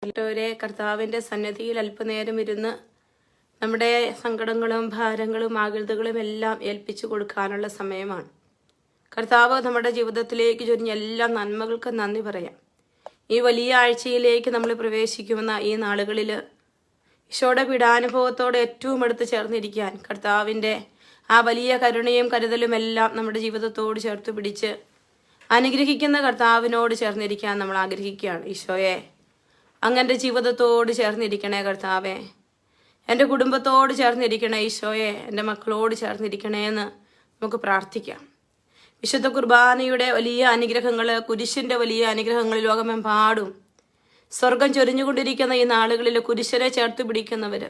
ഈശോയെ കർത്താവിൻ്റെ സന്നിധിയിൽ അല്പനേരം ഇരുന്ന് നമ്മുടെ സങ്കടങ്ങളും ഭാരങ്ങളും ആകുലതകളും എല്ലാം ഏൽപ്പിച്ചു കൊടുക്കാനുള്ള സമയമാണ്. കർത്താവ് നമ്മുടെ ജീവിതത്തിലേക്ക് ചൊരിഞ്ഞ എല്ലാ നന്മകൾക്കും നന്ദി പറയാം. ഈ വലിയ ആഴ്ചയിലേക്ക് നമ്മൾ പ്രവേശിക്കുന്ന ഈ നാളുകളിൽ ഈശോയുടെ പീഡാനുഭവത്തോടെ ഏറ്റവും അടുത്ത് ചേർന്നിരിക്കാൻ കർത്താവിൻ്റെ ആ വലിയ കരുണയും കരുതലും എല്ലാം നമ്മുടെ ജീവിതത്തോട് ചേർത്ത് പിടിച്ച് അനുഗ്രഹിക്കുന്ന കർത്താവിനോട് ചേർന്നിരിക്കാൻ നമ്മൾ ആഗ്രഹിക്കുകയാണ്. ഈശോയെ, അങ്ങൻ്റെ ജീവിതത്തോട് ചേർന്നിരിക്കണേ കർത്താവേ, എൻ്റെ കുടുംബത്തോട് ചേർന്നിരിക്കണേ ഈശോയെ, എൻ്റെ മക്കളോട് ചേർന്നിരിക്കണേ എന്ന് നമുക്ക് പ്രാർത്ഥിക്കാം. വിശുദ്ധ കുർബാനയുടെ വലിയ അനുഗ്രഹങ്ങൾ, കുരിശിൻ്റെ വലിയ അനുഗ്രഹങ്ങൾ ലോകമെമ്പാടും സ്വർഗം ചൊരിഞ്ഞുകൊണ്ടിരിക്കുന്ന ഈ നാളുകളിൽ കുരിശനെ ചേർത്ത് പിടിക്കുന്നവർ,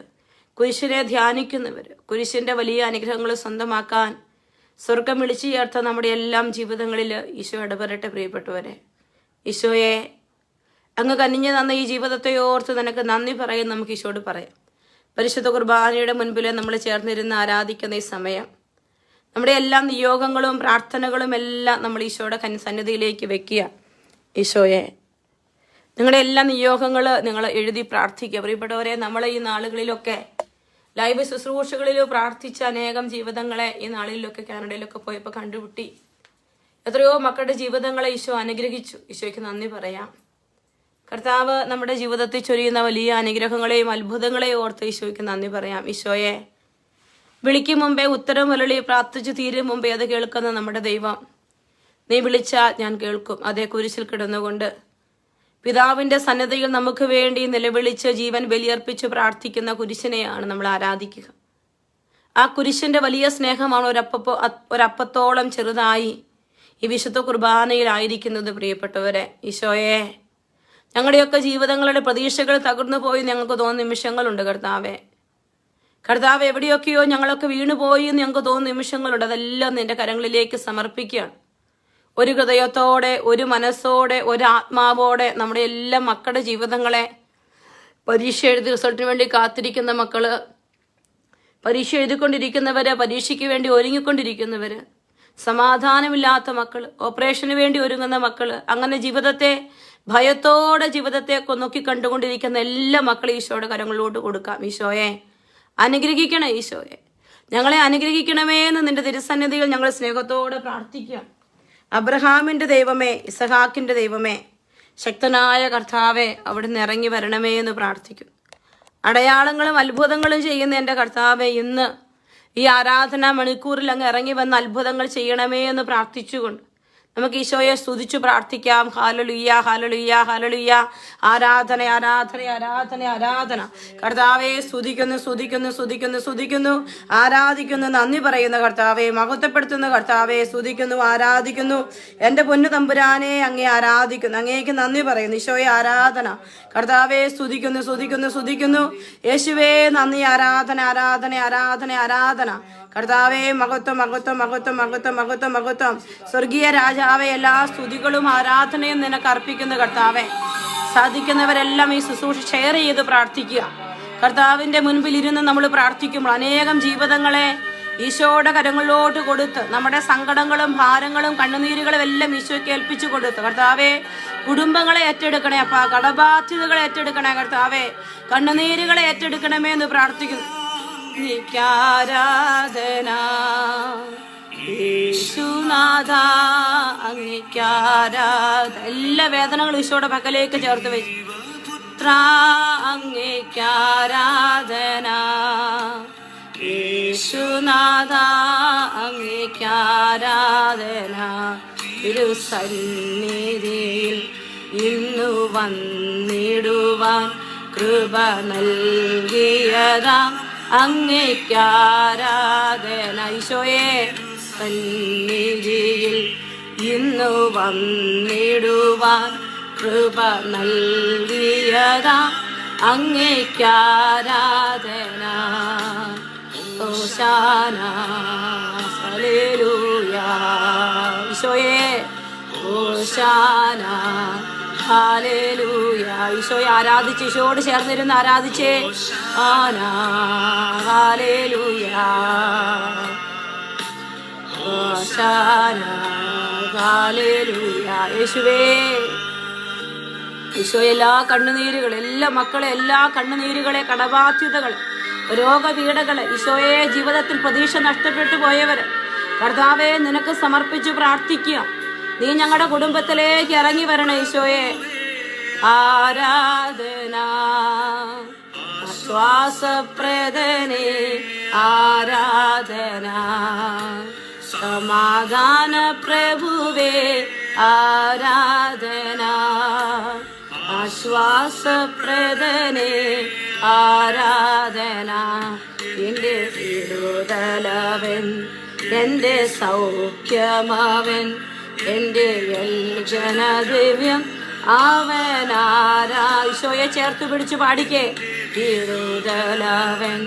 കുരിശനെ ധ്യാനിക്കുന്നവർ, കുരിശിൻ്റെ വലിയ അനുഗ്രഹങ്ങൾ സ്വന്തമാക്കാൻ സ്വർഗം വിളിച്ചു ചേർത്ത നമ്മുടെ എല്ലാം ജീവിതങ്ങളിൽ ഈശോ ഇടപെടട്ടെ. പ്രിയപ്പെട്ടവരെ, ഈശോയെ, അങ്ങ് കനിഞ്ഞു തന്ന ഈ ജീവിതത്തെ ഓർത്ത് നിനക്ക് നന്ദി പറയും നമുക്ക് ഈശോയോട് പറയാം. പരിശുദ്ധ കുർബാനയുടെ മുൻപിൽ നമ്മൾ ചേർന്നിരുന്ന് ആരാധിക്കുന്ന ഈ സമയം നമ്മുടെ എല്ലാ നിയോഗങ്ങളും പ്രാർത്ഥനകളും എല്ലാം നമ്മൾ ഈശോയുടെ സന്നിധിയിലേക്ക് വെക്കുക. ഈശോയെ, നിങ്ങളുടെ എല്ലാ നിയോഗങ്ങൾ നിങ്ങൾ എഴുതി പ്രാർത്ഥിക്കുക. പ്രിയപ്പെട്ടവരെ, നമ്മൾ ഈ നാളുകളിലൊക്കെ ലൈവ് ശുശ്രൂഷകളിൽ പ്രാർത്ഥിച്ച അനേകം ജീവിതങ്ങളെ ഈ നാളിലൊക്കെ കാനഡയിലൊക്കെ പോയപ്പോൾ കണ്ടുമുട്ടി. എത്രയോ മക്കളുടെ ജീവിതങ്ങളെ ഈശോ അനുഗ്രഹിച്ചു. ഈശോയ്ക്ക് നന്ദി പറയാം. കർത്താവ് നമ്മുടെ ജീവിതത്തിൽ ചൊരിയുന്ന വലിയ അനുഗ്രഹങ്ങളെയും അത്ഭുതങ്ങളെയും ഓർത്ത് ഈശോയ്ക്ക് നന്ദി പറയാം. ഈശോയെ, വിളിക്കും മുമ്പേ ഉത്തരം മുരളി പ്രാർത്ഥിച്ചു തീരും മുമ്പേ അത് കേൾക്കുന്ന നമ്മുടെ ദൈവം, നീ വിളിച്ചാൽ ഞാൻ കേൾക്കും. അതേ കുരിശിൽ കിടന്നുകൊണ്ട് പിതാവിൻ്റെ സന്നദ്ധയിൽ നമുക്ക് വേണ്ടി നിലവിളിച്ച് ജീവൻ ബലിയർപ്പിച്ച് പ്രാർത്ഥിക്കുന്ന കുരിശിനെയാണ് നമ്മൾ ആരാധിക്കുക. ആ കുരിശിൻ്റെ വലിയ സ്നേഹമാണ് ഒരപ്പത്തോളം ചെറുതായി ഈ വിശുദ്ധ കുർബാനയിലായിരിക്കുന്നത്. പ്രിയപ്പെട്ടവരെ, ഈശോയെ, ഞങ്ങളുടെയൊക്കെ ജീവിതങ്ങളുടെ പ്രതീക്ഷകൾ തകർന്നു പോയി ഞങ്ങൾക്ക് തോന്നുന്ന നിമിഷങ്ങളുണ്ട്. കർത്താവ് എവിടെയൊക്കെയോ ഞങ്ങളൊക്കെ വീണുപോയി എന്ന് ഞങ്ങൾക്ക് തോന്നുന്ന നിമിഷങ്ങളുണ്ട്. അതെല്ലാം നിന്റെ കരങ്ങളിലേക്ക് സമർപ്പിക്കുകയാണ്. ഒരു ഹൃദയത്തോടെ, ഒരു മനസ്സോടെ, ഒരു ആത്മാവോടെ നമ്മുടെ എല്ലാ മക്കളുടെ ജീവിതങ്ങളെ, പരീക്ഷ എഴുതി റിസൾട്ടിന് വേണ്ടി കാത്തിരിക്കുന്ന മക്കള്, പരീക്ഷ എഴുതിക്കൊണ്ടിരിക്കുന്നവര്, പരീക്ഷയ്ക്ക് വേണ്ടി ഒരുങ്ങിക്കൊണ്ടിരിക്കുന്നവര്, സമാധാനമില്ലാത്ത മക്കൾ, ഓപ്പറേഷന് വേണ്ടി ഒരുങ്ങുന്ന മക്കൾ, അങ്ങനെ ജീവിതത്തെ ഭയത്തോടെ ജീവിതത്തെ നോക്കി കണ്ടുകൊണ്ടിരിക്കുന്ന എല്ലാ മക്കളും ഈശോയുടെ കരങ്ങളിലോട്ട് കൊടുക്കാം. ഈശോയെ, അനുഗ്രഹിക്കണേ. ഈശോയെ, ഞങ്ങളെ അനുഗ്രഹിക്കണമേ എന്ന് നിന്റെ തിരുസന്നിധിയിൽ ഞങ്ങൾ സ്നേഹത്തോടെ പ്രാർത്ഥിക്കാം. അബ്രഹാമിൻ്റെ ദൈവമേ, ഇസഹാക്കിൻ്റെ ദൈവമേ, ശക്തനായ കർത്താവെ, അവിടുന്ന് ഇറങ്ങി വരണമേ എന്ന് പ്രാർത്ഥിക്കും. അടയാളങ്ങളും അത്ഭുതങ്ങളും ചെയ്യുന്ന എൻ്റെ കർത്താവെ, ഇന്ന് ഈ ആരാധനാ മണിക്കൂറിൽ അങ്ങ് ഇറങ്ങി വന്ന് അത്ഭുതങ്ങൾ ചെയ്യണമേ എന്ന് പ്രാർത്ഥിച്ചുകൊണ്ട് നമുക്ക് ഈശോയെ സ്തുതിച്ചു പ്രാർത്ഥിക്കാം. Hallelujah, hallelujah, hallelujah. ആരാധന, ആരാധന, ആരാധന, ആരാധന. കർത്താവെ, സ്തുതിക്കുന്നു, സ്തുതിക്കുന്നു, സ്തുതിക്കുന്നു, സ്തുതിക്കുന്നു, ആരാധിക്കുന്നു, നന്ദി പറയുന്ന കർത്താവെ, മഹത്വപ്പെടുത്തുന്ന കർത്താവെ, സ്തുതിക്കുന്നു, ആരാധിക്കുന്നു. എൻ്റെ പൊന്നു തമ്പുരാനെ, അങ്ങേ ആരാധിക്കുന്നു, അങ്ങേക്ക് നന്ദി പറയുന്നു. ഈശോയെ, ആരാധന. കർത്താവെ, സ്തുതിക്കുന്നു, സ്തുതിക്കുന്നു, സ്തുതിക്കുന്നു. യേശുവേ, നന്ദി. ആരാധന, ആരാധന, ആരാധന, ആരാധന. കർത്താവെ, മഹത്വം, മഹത്വം, മഹത്വം, മഹത്വം, മഹത്വം, മഹത്വം. സ്വർഗീയ രാജാവെ, എല്ലാ സ്തുതികളും ആരാധനയും നിനക്ക് അർപ്പിക്കുന്ന കർത്താവെ, സാധിക്കുന്നവരെല്ലാം ഈ ശുശ്രൂഷ ഷെയർ ചെയ്ത് പ്രാർത്ഥിക്കുക. കർത്താവിൻ്റെ മുൻപിൽ ഇരുന്ന് നമ്മൾ പ്രാർത്ഥിക്കുമ്പോൾ അനേകം ജീവിതങ്ങളെ ഈശോയുടെ കരങ്ങളിലോട്ട് കൊടുത്ത് നമ്മുടെ സങ്കടങ്ങളും ഭാരങ്ങളും കണ്ണുനീരുകളും എല്ലാം ഈശോയ്ക്ക് ഏൽപ്പിച്ചു കൊടുത്ത് കർത്താവെ, കുടുംബങ്ങളെ ഏറ്റെടുക്കണേ അപ്പാ, കടബാധ്യതകളെ ഏറ്റെടുക്കണേ കർത്താവെ, കണ്ണുനീരുകളെ ഏറ്റെടുക്കണമേ എന്ന് പ്രാർത്ഥിക്കുന്നു. അങ്ങേക്കാരാധന യേശുനാഥ, അങ്ങേക്കാരാധന. എല്ലാ വേദനകളും ഈശോയുടെ പക്കലേക്ക് ചേർത്ത് വെച്ചു. അങ്ങേക്കാരാധന യേശുനാഥ, അങ്ങേക്കാരാധന. തിരുസന്നിധിയിൽ ഇന്നു വന്നിടുവാൻ കൃപ നൽകിയതാ അങ്ങേക്കാരാധന. ഈശോയെ, സന്നിധിയിൽ ഇന്നു വന്നിടുവാൻ കൃപ നൽകിയതാ അങ്ങേക്കാരാധന. ഹോശാന, ഹല്ലേലൂയ. ഈശോയെ, ഹോശാന, ഹല്ലേലൂയ. ഈശോയെ ആരാധിച്ച്, ഈശോയോട് ചേർന്നിരുന്ന് ആരാധിച്ചേ. ആനാ, ഹല്ലേലൂയ. ഹോശാന, ഹല്ലേലൂയ. യേശുവേ, ഈശോ എല്ലാ കണ്ണുനീരുകൾ, എല്ലാ മക്കളെ, എല്ലാ കണ്ണുനീരുകളെ, കടബാധ്യതകൾ, രോഗപീഠകളെ, ഈശോയെ ജീവിതത്തിൽ പ്രതീക്ഷ നഷ്ടപ്പെട്ടു പോയവരെ കർത്താവെ നിനക്ക് സമർപ്പിച്ച് പ്രാർത്ഥിക്കുക. നീ ഞങ്ങളുടെ കുടുംബത്തിലേക്ക് ഇറങ്ങി വരണേ ഈശോയെ. ആരാധന ശ്വാസപ്രദനെ, ആരാധന സമാധാന പ്രഭുവേ, ആരാധന ആശ്വാസപ്രദനെ, ആരാധന. എൻ്റെ വിടുതലവൻ, എൻ്റെ സൗഖ്യമവൻ, എൻ്റെ ജനദിവ്യം അവനാരാ. ഈശോയെ ചേർത്ത് പിടിച്ചു പാടിക്കേ. വിടുതലവൻ,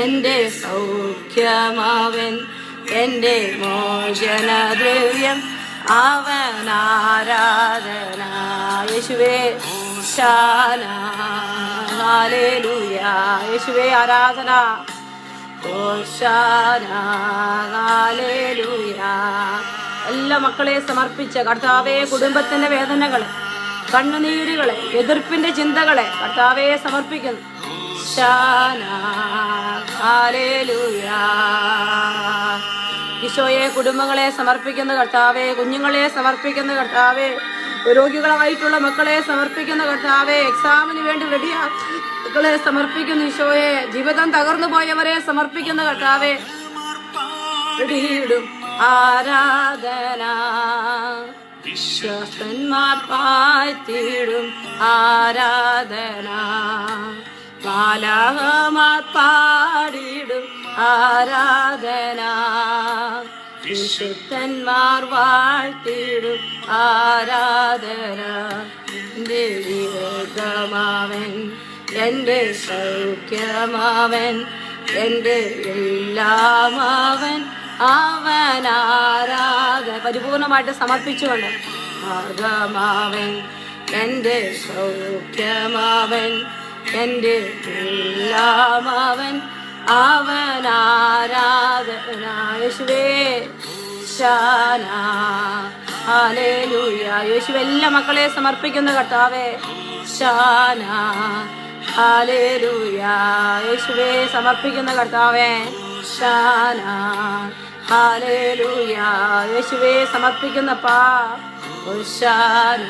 എൻ്റെ സൗഖ്യമവൻ, എൻ്റെ മോചനദ്രവ്യം അവനാരാധന. യേശുവേ ശാന, ഹല്ലേലൂയ. യേശുവേ ആരാധന. ഹോശാന, ഹല്ലേലൂയ. എല്ലാ മക്കളെ സമർപ്പിച്ച കർത്താവേ, കുടുംബത്തിന്റെ വേദനകളെ, കണ്ണുനീരുകളെ, എതിർപ്പിന്റെ ചിന്തകളെ കർത്താവെ സമർപ്പിക്കുന്നു. ശാന, ഹല്ലേലൂയ. ഈശോയെ കുടുംബങ്ങളെ സമർപ്പിക്കുന്ന കർത്താവെ, കുഞ്ഞുങ്ങളെ സമർപ്പിക്കുന്ന കർത്താവെ, രോഗികളായിട്ടുള്ള മക്കളെ സമർപ്പിക്കുന്ന കർത്താവെ, എക്സാമിന് വേണ്ടി റെഡിയാ മക്കളെ സമർപ്പിക്കുന്നു ഈശോയെ, ജീവിതം തകർന്നു പോയവരെ സമർപ്പിക്കുന്ന കർത്താവെ, വെടിയിടും ആരാധന വിശ്വസന്മാർ പാഴ്ത്തിടും ആരാധന, മാലാഹമാർ പാടിടും ആരാധന, വിശുദ്ധന്മാർ വാഴ്ത്തിടും ആരാധന. എൻ്റെ വിവേകമാവൻ, എൻ്റെ സൗഖ്യമാവൻ, എൻ്റെ എല്ലാമാവൻ, അവനാരാധന. പരിപൂർണമായിട്ട് സമർപ്പിച്ചുകൊണ്ട് മാർഗമാവൻ, എൻ്റെ സൗഖ്യമാവൻ, എൻ്റെ എല്ലാമാവൻ, അവനാരാധന. യേശുവേ ശാന, ഹല്ലേലൂയ. യേശുവേ എല്ലാ മക്കളെ സമർപ്പിക്കുന്ന കർത്താവേ, ശാന, ഹല്ലേലൂയ. യേശുവേ സമർപ്പിക്കുന്ന കർത്താവേ, ശാന, ഹല്ലേലൂയ. യേശുവേ സമർപ്പിക്കുന്നപ്പാ, ശാന,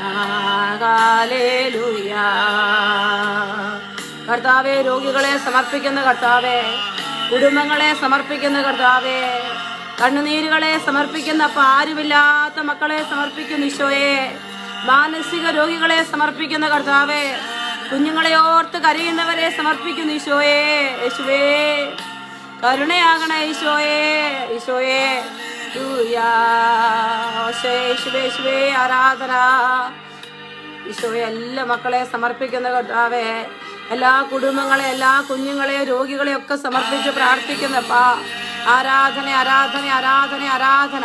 ഹല്ലേലൂയ. കർത്താവേ രോഗികളെ സമർപ്പിക്കുന്ന കർത്താവേ, കുടുംബങ്ങളെ സമർപ്പിക്കുന്ന കർത്താവേ, കണ്ണുനീരുകളെ സമർപ്പിക്കുന്ന ആരുമില്ലാത്ത മക്കളെ സമർപ്പിക്കുന്ന ഈശോയെ, മാനസിക രോഗികളെ സമർപ്പിക്കുന്ന കർത്താവേ, കുഞ്ഞുങ്ങളെ ഓർത്ത് കരയുന്നവരെ സമർപ്പിക്കുന്ന ഈശോയെ, യേശുവേ കരുണയാകണേ ഈശോയെ, ഈശോയെ യേശുവേ ആരാധന. ഈശോയെ എല്ലാ മക്കളെ സമർപ്പിക്കുന്ന കർത്താവേ, എല്ലാ കുടുംബങ്ങളെ, എല്ലാ കുഞ്ഞുങ്ങളെ, രോഗികളെ ഒക്കെ സമർപ്പിച്ച് പ്രാർത്ഥിക്കുന്നപ്പാ, ആരാധന ആരാധന ആരാധന ആരാധന.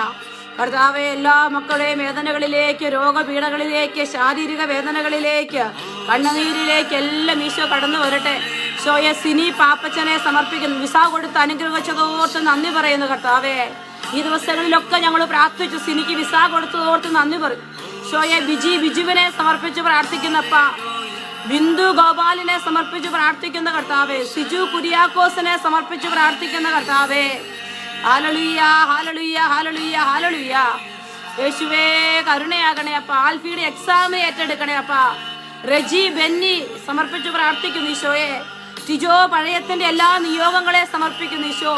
കർത്താവെ എല്ലാ മക്കളെയും വേദനകളിലേക്ക്, രോഗപീഠകളിലേക്ക്, ശാരീരിക വേദനകളിലേക്ക്, കണ്ണുനീരിലേക്ക് എല്ലാം ഈശോ കടന്നു വരട്ടെ. ഈശോയെ സിനി പാപ്പച്ചനെ സമർപ്പിക്കുന്നു, വിസ കൊടുത്ത് അനുഗ്രഹിച്ചതോർത്ത് നന്ദി പറയുന്നു കർത്താവെ. ഈ ദിവസങ്ങളിലൊക്കെ ഞങ്ങൾ പ്രാർത്ഥിച്ചു, സിനിക്ക് വിസ കൊടുത്തതോർത്ത് നന്ദി പറയും. ഈശോയെ ബിജുവിനെ സമർപ്പിച്ച് പ്രാർത്ഥിക്കുന്നപ്പ, ബിന്ദു ഗോപാലിനെ സമർപ്പിച്ച് പ്രാർത്ഥിക്കുന്ന കർത്താവെ, സിജു കുര്യാക്കോസിനെ സമർപ്പിച്ച് പ്രാർത്ഥിക്കുന്ന കർത്താവെ, ഹല്ലേലൂയ ഹല്ലേലൂയ ഹല്ലേലൂയ ഹല്ലേലൂയ. യേശുവേ കരുണയാകണേ അപ്പ. ആൽഫിയുടെ എക്സാം ഏറ്റെടുക്കണേ അപ്പ. റജി ബെന്നി സമർപ്പിച്ച് പ്രാർത്ഥിക്കുന്നു ഈശോയെ. ടിജോ പഴയത്തിന്റെ എല്ലാ നിയോഗങ്ങളെ സമർപ്പിക്കുന്നു ഈശോ.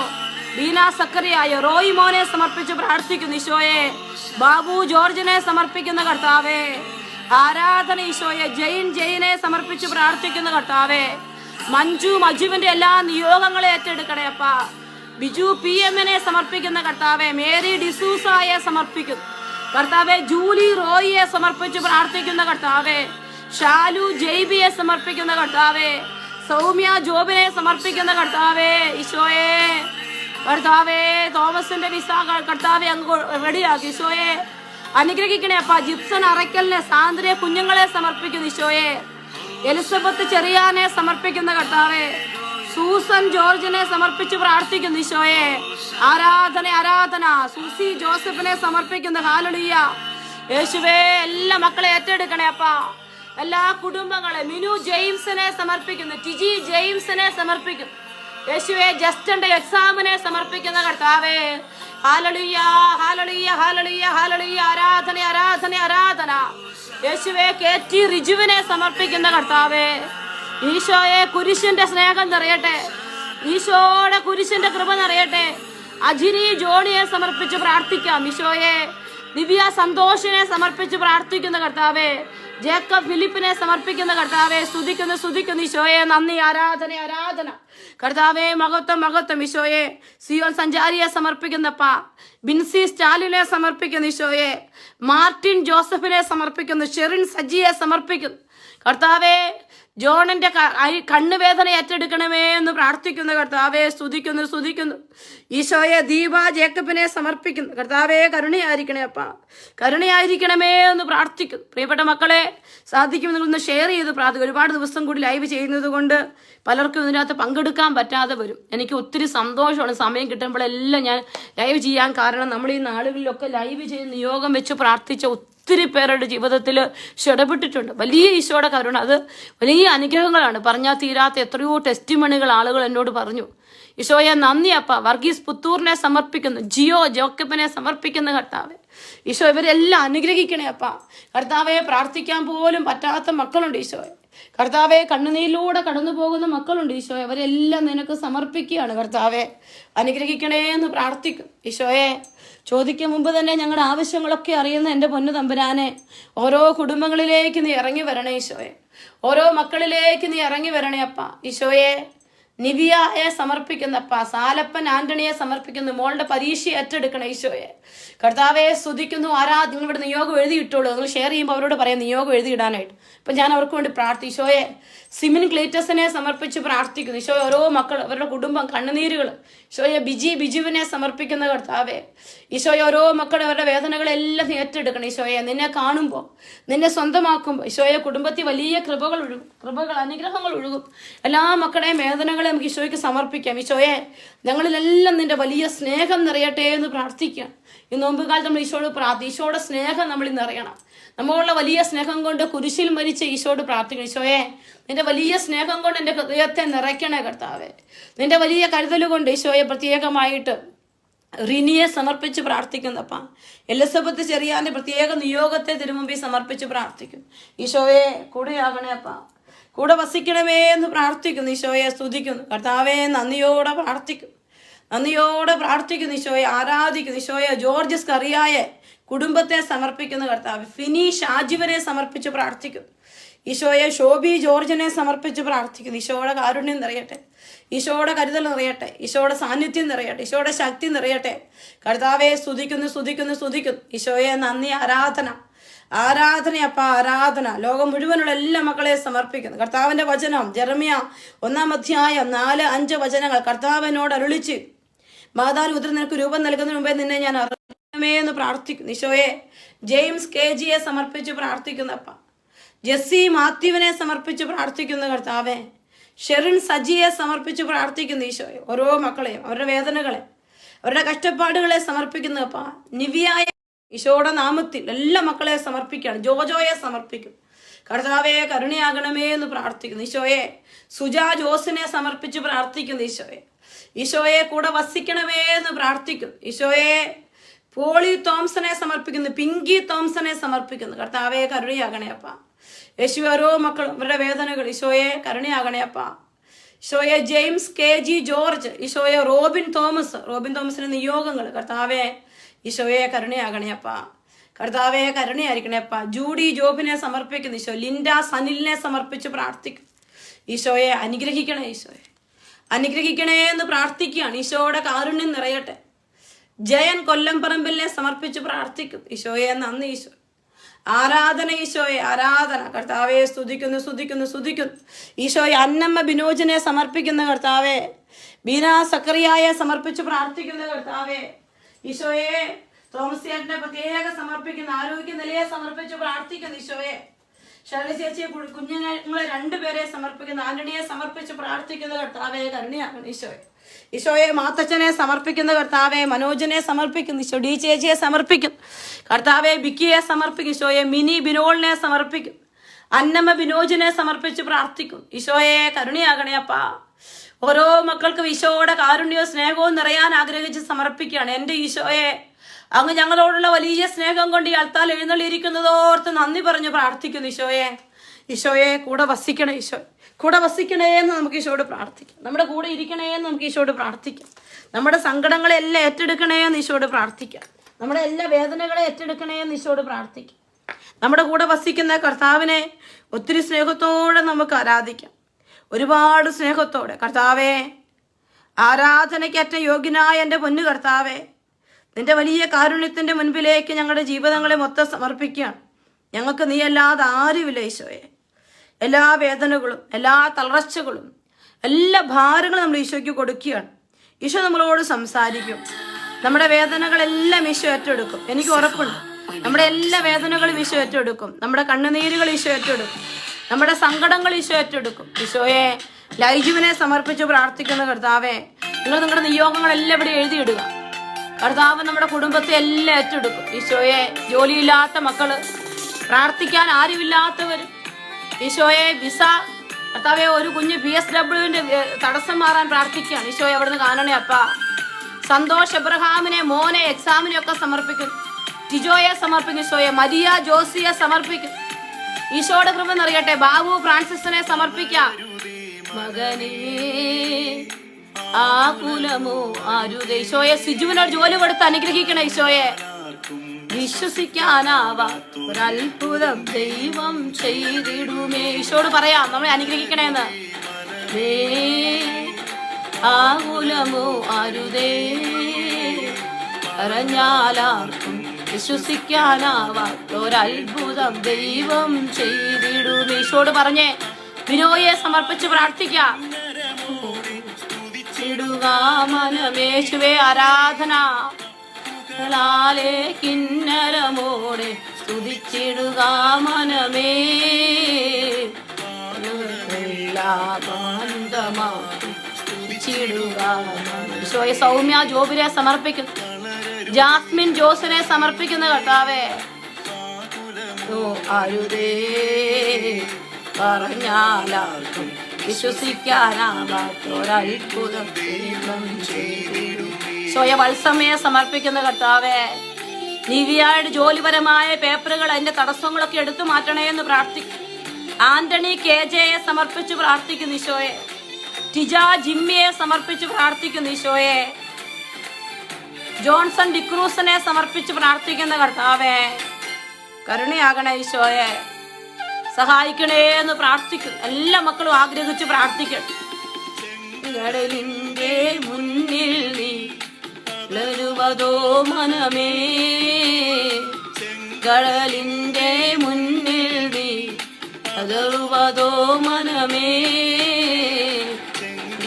ബീന സക്കറിയായ റോയി മോനെ സമർപ്പിച്ച് പ്രാർത്ഥിക്കുന്നു ഈശോയെ. ബാബു ജോർജിനെ സമർപ്പിക്കുന്ന കർത്താവേ, ആരാധന ഈശോയെ. ജയിനെ സമർപ്പിച്ച് പ്രാർത്ഥിക്കുന്ന കർത്താവേ. മജുവിന്റെ എല്ലാ നിയോഗങ്ങളെ ഏറ്റെടുക്കണേ അപ്പ. ബിജു PM-നെ സമർപ്പിക്കുന്ന കർത്താവെ, മേരി ഡിസൂസായെ സമർപ്പിക്കുന്നു കർത്താവെ, ജൂലി റോയിയെ സമർപ്പിച്ച് പ്രാർത്ഥിക്കുന്ന കർത്താവെ, ഷാലു ജെയ്ബിയെ സമർപ്പിക്കുന്ന കർത്താവെ, സൗമ്യ ജോബിനെ സമർപ്പിക്കുന്ന കർത്താവെ, ഈശോയെ കർത്താവെ. തോമസിന്റെ വിസ കർത്താവെ അങ്ങ് റെഡിയാക്കി ഈശോയെ, അനുഗ്രഹിക്കണേ അപ്പ. ജിപ്സൺ അറയ്ക്കലിനെ, സാന്ദ്രയെ കുഞ്ഞുങ്ങളെ സമർപ്പിക്കുന്നു ഈശോയെ. എലിസബത്ത് ചെറിയാനെ സമർപ്പിക്കുന്ന കർത്താവെ, സൂസൻ ജോർജിനെ സമർപ്പിച്ച് പ്രാർത്ഥിക്കുന്നു ഈശോയെ. ആരാധന ആരാധന. സൂസി ജോസഫിനെ സമർപ്പിക്കുന്നു. ഹല്ലേലൂയ. യേശുവേ എല്ലാ മക്കളെ ഏറ്റെടുക്കണേ അപ്പ. എല്ലാ കുടുംബങ്ങളെ മിനു ജെയിംസിനെ സമർപ്പിക്കുന്നു, ടിജി ജെയിംസിനെ സമർപ്പിക്കുന്നു. യേശുവേ, ജസ്റ്റിന്റെ എക്സാമിനെ സമർപ്പിക്കുന്ന കർത്താവേ, ഹല്ലേലൂയ ഹല്ലേലൂയ ഹല്ലേലൂയ ഹല്ലേലൂയ, ആരാധന ആരാധന ആരാധന. യേശുവേ, KT റിജുവിനെ സമർപ്പിക്കുന്ന കർത്താവേ, ഈശോയെ കുരിശിന്റെ സ്നേഹം നിറയട്ടെ, ഈശോയുടെ കുരിശിന്റെ കൃപ നിറയട്ടെ. അജിനി ജോണിയെ സമർപ്പിച്ച് പ്രാർത്ഥിക്കാം. ഈശോയെ, ദിവ്യ സന്തോഷിനെ സമർപ്പിച്ച് പ്രാർത്ഥിക്കുന്ന കർത്താവേ, ജേക്കബ് ഫിലിപ്പിനെ സമർപ്പിക്കുന്ന കർത്താവെ, സ്തുതിക്കുന്നു ഈശോയെ. നന്ദി, ആരാധന ആരാധന കർത്താവെ, മഹത്വം മഹത്വം. ഈശോയെ, സിയോൻ സഞ്ചാരിയെ സമർപ്പിക്കുന്നപ്പ, ബിൻസി സ്റ്റാലിനെ സമർപ്പിക്കുന്നു ഈശോയെ, മാർട്ടിൻ ജോസഫിനെ സമർപ്പിക്കുന്നു, ഷെറിൻ സജിയെ സമർപ്പിക്കുന്നു കർത്താവെ. ജോണിന്റെ കണ്ണുവേദന ഏറ്റെടുക്കണമേ എന്ന് പ്രാർത്ഥിക്കുന്നു കർത്താവെ, സ്തുതിക്കുന്നു ഈശോയെ. ദീപ ജേക്കബിനെ സമർപ്പിക്കുന്നു കർത്താവെ, കരുണയായിരിക്കണേ അപ്പ, കരുണയായിരിക്കണമേ എന്ന് പ്രാർത്ഥിക്കുന്നു. പ്രിയപ്പെട്ട മക്കളെ, സാധിക്കും നിങ്ങളൊന്ന് ഷെയർ ചെയ്ത് പ്രാർത്ഥിക്കും. ഒരുപാട് ദിവസം കൂടി ലൈവ് ചെയ്യുന്നത് കൊണ്ട് പലർക്കും ഇതിനകത്ത് പങ്കെടുക്കാൻ പറ്റാതെ വരും. എനിക്ക് ഒത്തിരി സന്തോഷമാണ് സമയം കിട്ടുമ്പോഴെല്ലാം ഞാൻ ലൈവ് ചെയ്യാൻ കാരണം, നമ്മൾ ഈ നാളുകളിലൊക്കെ ലൈവ് ചെയ്ത് നിയോഗം വെച്ച് പ്രാർത്ഥിച്ച ഒത്തിരി പേരുടെ ജീവിതത്തിൽ ഇടപെട്ടിട്ടുണ്ട്. വലിയ ഈശോയുടെ കരുണ, അത് വലിയ അനുഗ്രഹങ്ങളാണ്. പറഞ്ഞാൽ തീരാത്ത എത്രയോ ടെസ്റ്റിമണികൾ ആളുകൾ എന്നോട് പറഞ്ഞു. ഈശോയെ നന്ദി അപ്പ. വർഗീസ് പുത്തൂറിനെ സമർപ്പിക്കുന്നു, ജിയോ ജോക്കബിനെ സമർപ്പിക്കുന്ന കർത്താവെ. ഈശോ, ഇവരെല്ലാം അനുഗ്രഹിക്കണേ അപ്പ. കർത്താവെ, പ്രാർത്ഥിക്കാൻ പോലും പറ്റാത്ത മക്കളുണ്ട് ഈശോയെ. കർത്താവെ, കണ്ണുനീരിലൂടെ കടന്നു പോകുന്ന മക്കളുണ്ട് ഈശോയെ. അവരെല്ലാം നിനക്ക് സമർപ്പിക്കുകയാണ് കർത്താവെ, അനുഗ്രഹിക്കണേ എന്ന് പ്രാർത്ഥിക്കും ഈശോയെ. ചോദിക്കും മുമ്പ് തന്നെ ഞങ്ങളുടെ ആവശ്യങ്ങളൊക്കെ അറിയുന്ന എൻ്റെ പൊന്നു തമ്പുരാനെ, ഓരോ കുടുംബങ്ങളിലേക്ക് നീ ഇറങ്ങി വരണേ ഈശോയെ, ഓരോ മക്കളിലേക്ക് നീ ഇറങ്ങി വരണേ അപ്പ. ഈശോയെ, നിവിയയെ സമർപ്പിക്കുന്നപ്പ, സാലപ്പൻ ആന്റണിയെ സമർപ്പിക്കുന്നു, മോളുടെ പരീക്ഷ ഏറ്റെടുക്കണം ഈശോയെ. കർത്താവെ, സ്തുതിക്കുന്നു, നിങ്ങൾ ഇവിടെ നിയോഗം എഴുതിയിട്ടുള്ളൂ. നിങ്ങൾ ഷെയർ ചെയ്യുമ്പോൾ അവരോട് പറയാം നിയോഗം എഴുതിയിടാനായിട്ട്. അപ്പം ഞാൻ അവർക്ക് വേണ്ടി ഈശോയെ, സിമിൻ ക്ലീറ്റസിനെ സമർപ്പിച്ച് പ്രാർത്ഥിക്കുന്നു ഈശോയെ. ഓരോ മക്കൾ, അവരുടെ കുടുംബം, കണ്ണുനീരുകൾ ഈശോയെ. ബിജുവിനെ സമർപ്പിക്കുന്ന കർത്താവെ. ഈശോയെ, ഓരോ മക്കളും അവരുടെ വേദനകളെല്ലാം ഏറ്റെടുക്കണം ഈശോയെ. നിന്നെ കാണുമ്പോൾ, നിന്നെ സ്വന്തമാക്കുമ്പോൾ ഈശോയെ, കുടുംബത്തിൽ വലിയ കൃപകൾ അനുഗ്രഹങ്ങൾ ഒഴുകും. എല്ലാ മക്കളുടെയും വേദനകളെ നമുക്ക് ഈശോയ്ക്ക് സമർപ്പിക്കാം ഈശോയെ. ഞങ്ങളിലെല്ലാം നിന്റെ വലിയ സ്നേഹം നിറയട്ടെ എന്ന് പ്രാർത്ഥിക്കാം. ഈ നോമ്പ് കാലത്ത് നമ്മൾ ഈശോയുടെ സ്നേഹം നമ്മളിൽ നിറയണം. നമ്മളുള്ള വലിയ സ്നേഹം കൊണ്ട് കുരിശിൽ മരിച്ച ഈശോയോട് പ്രാർത്ഥിക്കണം. ഈശോയെ, നിന്റെ വലിയ സ്നേഹം കൊണ്ട് എൻ്റെ ഹൃദയത്തെ നിറയ്ക്കണേ കർത്താവെ. നിന്റെ വലിയ കരുതൽ കൊണ്ട് ഈശോയെ പ്രത്യേകമായിട്ട് റിനിയെ സമർപ്പിച്ച് പ്രാർത്ഥിക്കുന്നപ്പ. എലിസബത്ത് ചെറിയാന്റെ പ്രത്യേക നിയോഗത്തെ തിരുമുമ്പിൽ സമർപ്പിച്ച് പ്രാർത്ഥിക്കും ഈശോയെ. കൂടെയാകണേ അപ്പ, കൂടെ വസിക്കണമേ എന്ന് പ്രാർത്ഥിക്കുന്നു ഈശോയെ. സ്തുതിക്കുന്നു കർത്താവെ, നന്ദിയോടെ പ്രാർത്ഥിക്കുന്നു ഈശോയെ. ആരാധിക്കുന്നു ഈശോയെ. ജോർജ് സ്കറിയായെ കുടുംബത്തെ സമർപ്പിക്കുന്ന കർത്താവ്. ഫിനി ഷാജിവനെ സമർപ്പിച്ച് പ്രാർത്ഥിക്കുന്നു ഈശോയെ. ഷോബി ജോർജിനെ സമർപ്പിച്ച് പ്രാർത്ഥിക്കുന്നു. ഈശോയുടെ കാരുണ്യം നിറയട്ടെ, ഈശോയുടെ കരുതൽ നിറയട്ടെ, ഈശോയുടെ സാന്നിധ്യം നിറയട്ടെ, ഈശോയുടെ ശക്തി നിറയട്ടെ കർത്താവെ. സ്തുതിക്കുന്നു ഈശോയെ. നന്ദി, ആരാധനയപ്പ, ആരാധന. ലോകം മുഴുവനുള്ള എല്ലാ മക്കളെ സമർപ്പിക്കുന്നു. കർത്താവിന്റെ വചനം ജെറമ്യ 1-ാം അധ്യായം 4-5 വചനങ്ങൾ കർത്താവിനോട് അരുളിച്ച്, മാതാവിന് ഉദരം നിനക്ക് രൂപം നൽകുന്നതിന് മുമ്പേ നിന്നെ ഞാൻ അറിയണമേ എന്ന് പ്രാർത്ഥിക്കുന്നു ഈശോയെ. ജെയിംസ് KGയെ സമർപ്പിച്ച് പ്രാർത്ഥിക്കുന്നപ്പ. ജെസ്സി മാത്യുവിനെ സമർപ്പിച്ച് പ്രാർത്ഥിക്കുന്നു കർത്താവെ. ഷെറിൻ സജിയെ സമർപ്പിച്ച് പ്രാർത്ഥിക്കുന്നു ഈശോയെ. ഓരോ മക്കളെയും, അവരുടെ വേദനകളെ, അവരുടെ കഷ്ടപ്പാടുകളെ സമർപ്പിക്കുന്നപ്പ. നിവിയായ ഈശോയുടെ നാമത്തിൽ എല്ലാ മക്കളെ സമർപ്പിക്കുകയാണ്. ജോജോയെ സമർപ്പിക്കും കർത്താവെ. കരുണയാകണമേ എന്ന് പ്രാർത്ഥിക്കുന്നു ഈശോയെ. സുജാ ജോസിനെ സമർപ്പിച്ച് പ്രാർത്ഥിക്കുന്നു ഈശോയെ. കൂടെ വസിക്കണമേ എന്ന് പ്രാർത്ഥിക്കുന്നു ഈശോയെ. പോളി തോംസനെ സമർപ്പിക്കുന്നു, പിങ്കി തോംസനെ സമർപ്പിക്കുന്നു കർത്താവെ. കരുണയാകണേ അപ്പ. യേശുവെ, ഓരോ മക്കളും അവരുടെ വേദനകൾ ഈശോയെ കരുണയാകണേ അപ്പ. ഈശോയെ. ജെയിംസ് KG ജോർജ് ഈശോയെ. റോബിൻ തോമസിന്റെ നിയോഗങ്ങൾ കർത്താവെ. ഈശോയെ, കരുണയാകണേ അപ്പ. കർത്താവെ, കരുണയായിരിക്കണേ അപ്പ. ജൂഡി ജോബിനെ സമർപ്പിക്കുന്നു ഈശോ. ലിൻഡ സനിലിനെ സമർപ്പിച്ച് പ്രാർത്ഥിക്കും ഈശോയെ. അനുഗ്രഹിക്കണേ എന്ന് പ്രാർത്ഥിക്കുകയാണ്. ഈശോയുടെ കാരുണ്യം നിറയട്ടെ. ജയൻ കൊല്ലംപറമ്പിലിനെ സമർപ്പിച്ച് പ്രാർത്ഥിക്കും ഈശോയെ. നന്ദി ഈശോ. ആരാധന ഈശോയെ, ആരാധന കർത്താവെ. സ്തുതിക്കുന്നു ഈശോയെ. അന്നമ്മ ബിനോജിനെ സമർപ്പിക്കുന്ന കർത്താവെ. ബീന സക്കറിയായെ സമർപ്പിച്ച് പ്രാർത്ഥിക്കുന്ന കർത്താവെ. ഈശോയെ. തോമസ് ചേട്ടനെ പ്രത്യേക സമർപ്പിക്കുന്ന, ആരോഗ്യ നിലയെ സമർപ്പിച്ച് പ്രാർത്ഥിക്കുന്നു ഈശോയെ. ശൈല ചേച്ചിയെ, കുഞ്ഞുങ്ങളെ 2 പേരെ സമർപ്പിക്കുന്ന, ആന്റണിയെ സമർപ്പിച്ച് പ്രാർത്ഥിക്കുന്ന കർത്താവെ. കരുണയാകണം ഈശോയെ. മാത്തച്ഛനെ സമർപ്പിക്കുന്ന കർത്താവെ. മനോജിനെ സമർപ്പിക്കുന്നു ഈശോ. ഡി ചേച്ചിയെ സമർപ്പിക്കും കർത്താവെ. ബിക്കിയെ സമർപ്പിക്കും ഈശോയെ. മിനി ബിനോളിനെ സമർപ്പിക്കും. അന്നമ്മ ബിനോജിനെ സമർപ്പിച്ച് പ്രാർത്ഥിക്കും. ഈശോയെ കരുണയാകണേ അപ്പാ. ഓരോ മക്കൾക്കും ഈശോയുടെ കാരുണ്യവും സ്നേഹവും നിറയാൻ ആഗ്രഹിച്ച് സമർപ്പിക്കുകയാണ്. എൻ്റെ ഈശോയെ, അങ്ങ് ഞങ്ങളോടുള്ള വലിയ സ്നേഹം കൊണ്ട് ഈ അൾത്താൽ എഴുന്നള്ളിയിരിക്കുന്നതോർത്ത് നന്ദി പറഞ്ഞു പ്രാർത്ഥിക്കുന്നു. ഈശോയെ കൂടെ വസിക്കണേ. കൂടെ വസിക്കണേ എന്ന് നമുക്ക് ഈശോയോട് പ്രാർത്ഥിക്കാം. നമ്മുടെ കൂടെ ഇരിക്കണേ എന്ന് നമുക്ക് ഈശോയോട് പ്രാർത്ഥിക്കാം. നമ്മുടെ സങ്കടങ്ങളെല്ലാം ഏറ്റെടുക്കണേ എന്ന് ഈശോയോട് പ്രാർത്ഥിക്കാം. നമ്മുടെ എല്ലാ വേദനകളെ ഏറ്റെടുക്കണേ എന്ന് ഈശോയോട് പ്രാർത്ഥിക്കാം. നമ്മുടെ കൂടെ വസിക്കുന്ന കർത്താവിനെ ഒത്തിരി സ്നേഹത്തോടെ നമുക്ക് ആരാധിക്കാം. ഒരുപാട് സ്നേഹത്തോടെ. കർത്താവേ, ആരാധനയ്ക്കേറ്റ യോഗ്യനായ എൻ്റെ പൊന്നു കർത്താവേ, നിന്റെ വലിയ കാരുണ്യത്തിൻ്റെ മുൻപിലേക്ക് ഞങ്ങളുടെ ജീവിതങ്ങളെ മൊത്തം സമർപ്പിക്കുകയാണ്. ഞങ്ങൾക്ക് നീ അല്ലാതെ ആരുമില്ല ഈശോയെ. എല്ലാ വേദനകളും, എല്ലാ തളർച്ചകളും, എല്ലാ ഭാരങ്ങളും നമ്മൾ ഈശോയ്ക്ക് കൊടുക്കുകയാണ്. ഈശോ നമ്മളോട് സംസാരിക്കും. നമ്മുടെ വേദനകളെല്ലാം ഈശോ ഏറ്റെടുക്കും. എനിക്ക് ഉറപ്പുണ്ട്, നമ്മുടെ എല്ലാ വേദനകളും ഈശോ ഏറ്റെടുക്കും. നമ്മുടെ കണ്ണുനീരുകൾ ഈശോ ഏറ്റെടുക്കും. നമ്മുടെ സങ്കടങ്ങൾ ഈശോ ഏറ്റെടുക്കും. ഈശോയെ, ലൈജുവിനെ സമർപ്പിച്ച് പ്രാർത്ഥിക്കുന്ന കർത്താവെ, നിങ്ങൾ നിങ്ങളുടെ നിയോഗങ്ങളെല്ലാം ഇവിടെ എഴുതിയിടുക. കർത്താവ് നമ്മുടെ കുടുംബത്തെ എല്ലാം ഏറ്റെടുക്കും. ഈശോയെ, ജോലിയില്ലാത്ത മക്കള്, പ്രാർത്ഥിക്കാൻ ആരുമില്ലാത്തവർ, ഈശോയെ വിസ, കർത്താവെ ഒരു കുഞ്ഞ് PSWന്റെ തടസ്സം മാറാൻ പ്രാർത്ഥിക്കുകയാണ്. ഈശോയെ അവിടുന്ന് കാണണേ അപ്പാ. സന്തോഷ് എബ്രഹാമിനെ, മോനെ, എക്സാമിനെ ഒക്കെ സമർപ്പിക്കും. ടിജോയെ സമർപ്പിക്കും. ഈശോയെ, മരിയ ജോസിയെ സമർപ്പിക്കും. ഈശോയുടെ കൃപ നിറയട്ടെ. ബാബു ഫ്രാൻസിസിനെ സമർപ്പിക്കാം. മകനേ ആകുലമോ ആരുതേ. ഈശോയെ, സിജുവിനൊരു ജോലി കൊടുത്ത് അനുഗ്രഹിക്കണം. ഈശോയെ, വിശ്വസിക്കാനാവാത്തൊരത്ഭുതം ദൈവം ചെയ്തിടുമേ. ഈശോട് പറയാം നമ്മളെ അനുഗ്രഹിക്കണേന്ന്. ആകുലമോ ആരുതേ പറഞ്ഞാലാർക്കും വിശ്വസിക്കാനാവാത്തൊരത്ഭുതം ദൈവം ചെയ്തിടുമേ. ഈശോട് പറഞ്ഞേ ബിനോയെ സമർപ്പിച്ച് പ്രാർത്ഥിക്കാം. മനമേശുവേ ആരാധന കിന്നരമോടെ സ്തുതിച്ചിടുക മനമേ. ഈശോയെ, സൗമ്യ ജോബിനെ സമർപ്പിക്കും. ജാസ്മിൻ ജോസിനെ സമർപ്പിക്കുന്ന കർത്താവേ, ആരുതേ പറഞ്ഞാലാർക്കും വിശ്വസിക്കാനാവാത്തൊരത്ഭുതം ഈശോയെ, വത്സമയെ സമർപ്പിക്കുന്ന കർത്താവേ, നിവിയായുടെ ജോലിപരമായ പേപ്പറുകൾ, അതിന്റെ തടസ്സങ്ങളൊക്കെ എടുത്തു മാറ്റണേ എന്ന് പ്രാർത്ഥിക്കും. ആന്റണി KJയെ സമർപ്പിച്ച് പ്രാർത്ഥിക്കുന്നു. ഈശോയെ, ടിജ ജിമ്മിയെ സമർപ്പിച്ച് പ്രാർത്ഥിക്കുന്നു. ഈശോയെ, ജോൺസൺ ഡിക്രൂസിനെ സമർപ്പിച്ച് പ്രാർത്ഥിക്കുന്ന കർത്താവേ, കരുണയാകണേ. ഈശോയെ, സഹായിക്കണേ എന്ന് പ്രാർത്ഥിക്കും. എല്ലാ മക്കളും ആഗ്രഹിച്ച് പ്രാർത്ഥിക്കണം. കടലിന്റെ മുന്നിൽ നീ ലരുവതോ മനമേ, കടലിന്റെ മുന്നിൽ നീ ലരുവതോ മനമേ,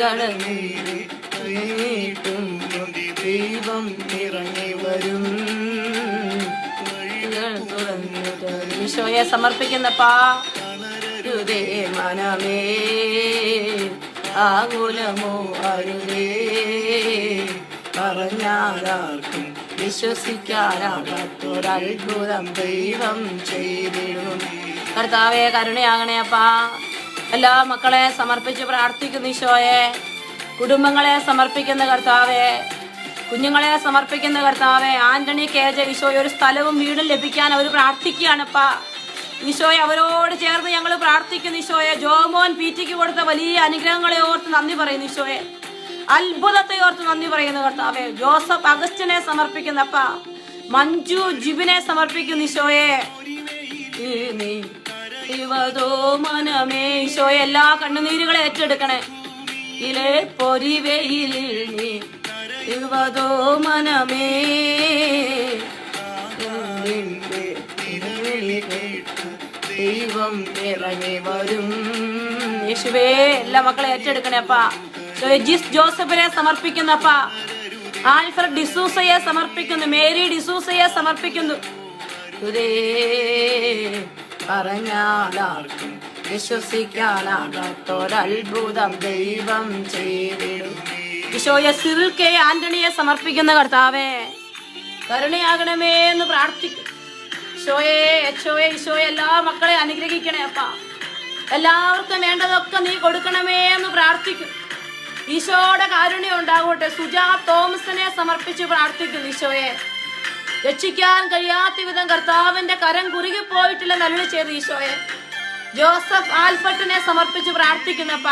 കടലിട്ടും ദൈവം ഇറങ്ങി വരും. ഈശോയെ സമർപ്പിക്കുന്നപ്പാ, മനമേ ആകുലമോ അരുതേ പറഞ്ഞാലാർക്കും വിശ്വസിക്കാനാകാത്തൊരത്ഭുതം ദൈവം ചെയ്തിടും. കർത്താവേ, കരുണയാകണേ അപ്പാ. എല്ലാ മക്കളെ സമർപ്പിച്ച് പ്രാർത്ഥിക്കുന്നു. ഈശോയെ, കുടുംബങ്ങളെ സമർപ്പിക്കുന്ന കർത്താവേ, കുഞ്ഞുങ്ങളെ സമർപ്പിക്കുന്ന കർത്താവേ, ആന്റണി KJ ഈശോയെ ഒരു സ്ഥലവും വീടും ലഭിക്കാൻ അവർ പ്രാർത്ഥിക്കുകയാണപ്പാ. ഈശോയെ, അവരോട് ചേർന്ന് ഞങ്ങൾ പ്രാർത്ഥിക്കുന്നു. ഈശോയെ, ജോമോൻ PTക്ക് കൊടുത്ത വലിയ അനുഗ്രഹങ്ങളെ ഓർത്ത് നന്ദി പറയുന്നു. ഈശോയെ, അത്ഭുതത്തെ ഓർത്ത് നന്ദി പറയുന്നു കർത്താവേ. ജോസഫ് അഗസ്റ്റിനെ സമർപ്പിക്കുന്നപ്പാ. മഞ്ജു ജിബിനെ സമർപ്പിക്കുന്നു. ഈശോയെ, മനമേ. ഈശോയെ, എല്ലാ കണ്ണുനീരുകളെ ഏറ്റെടുക്കണേ. ഇലെ പൊരിവെയിലിൽ നീ മനമേ, ദൈവം ഇറങ്ങി വരും. യേശുവേ, എല്ലാ മക്കളെ ഏറ്റെടുക്കണേ അപ്പാ. ജിസ് ജോസഫിനെ സമർപ്പിക്കുന്നപ്പാ. ആൽഫ്രഡ് ഡിസൂസയെ സമർപ്പിക്കുന്നു. മേരി ഡിസൂസയെ സമർപ്പിക്കുന്നു. പറഞ്ഞാലാർക്കും വിശ്വസിക്കാനാകാത്തൊരത്ഭുതം ദൈവം ചെയ്തിടും. ഈശോയെ, സിറിൽ K ആന്റണിയെ സമർപ്പിക്കുന്ന കർത്താവേ, കരുണയാകണമേ എന്ന് പ്രാർത്ഥിക്കും. ഈശോയെ എല്ലാ മക്കളെ അനുഗ്രഹിക്കണേ അപ്പ. എല്ലാവർക്കും വേണ്ടതൊക്കെ നീ കൊടുക്കണമേ എന്ന് പ്രാർത്ഥിക്കും. ഈശോയുടെ കാരുണ്യം ഉണ്ടാകട്ടെ. സുജാ തോമസിനെ സമർപ്പിച്ച് പ്രാർത്ഥിക്കുന്നു. ഈശോയെ രക്ഷിക്കാൻ കഴിയാത്ത വിധം കർത്താവിന്റെ കരം കുറുകിപ്പോയിട്ടില്ല നല്ലത് ചെയ്ത് ഈശോയെ. ജോസഫ് ആൽഫട്ടിനെ സമർപ്പിച്ച് പ്രാർത്ഥിക്കുന്നപ്പ.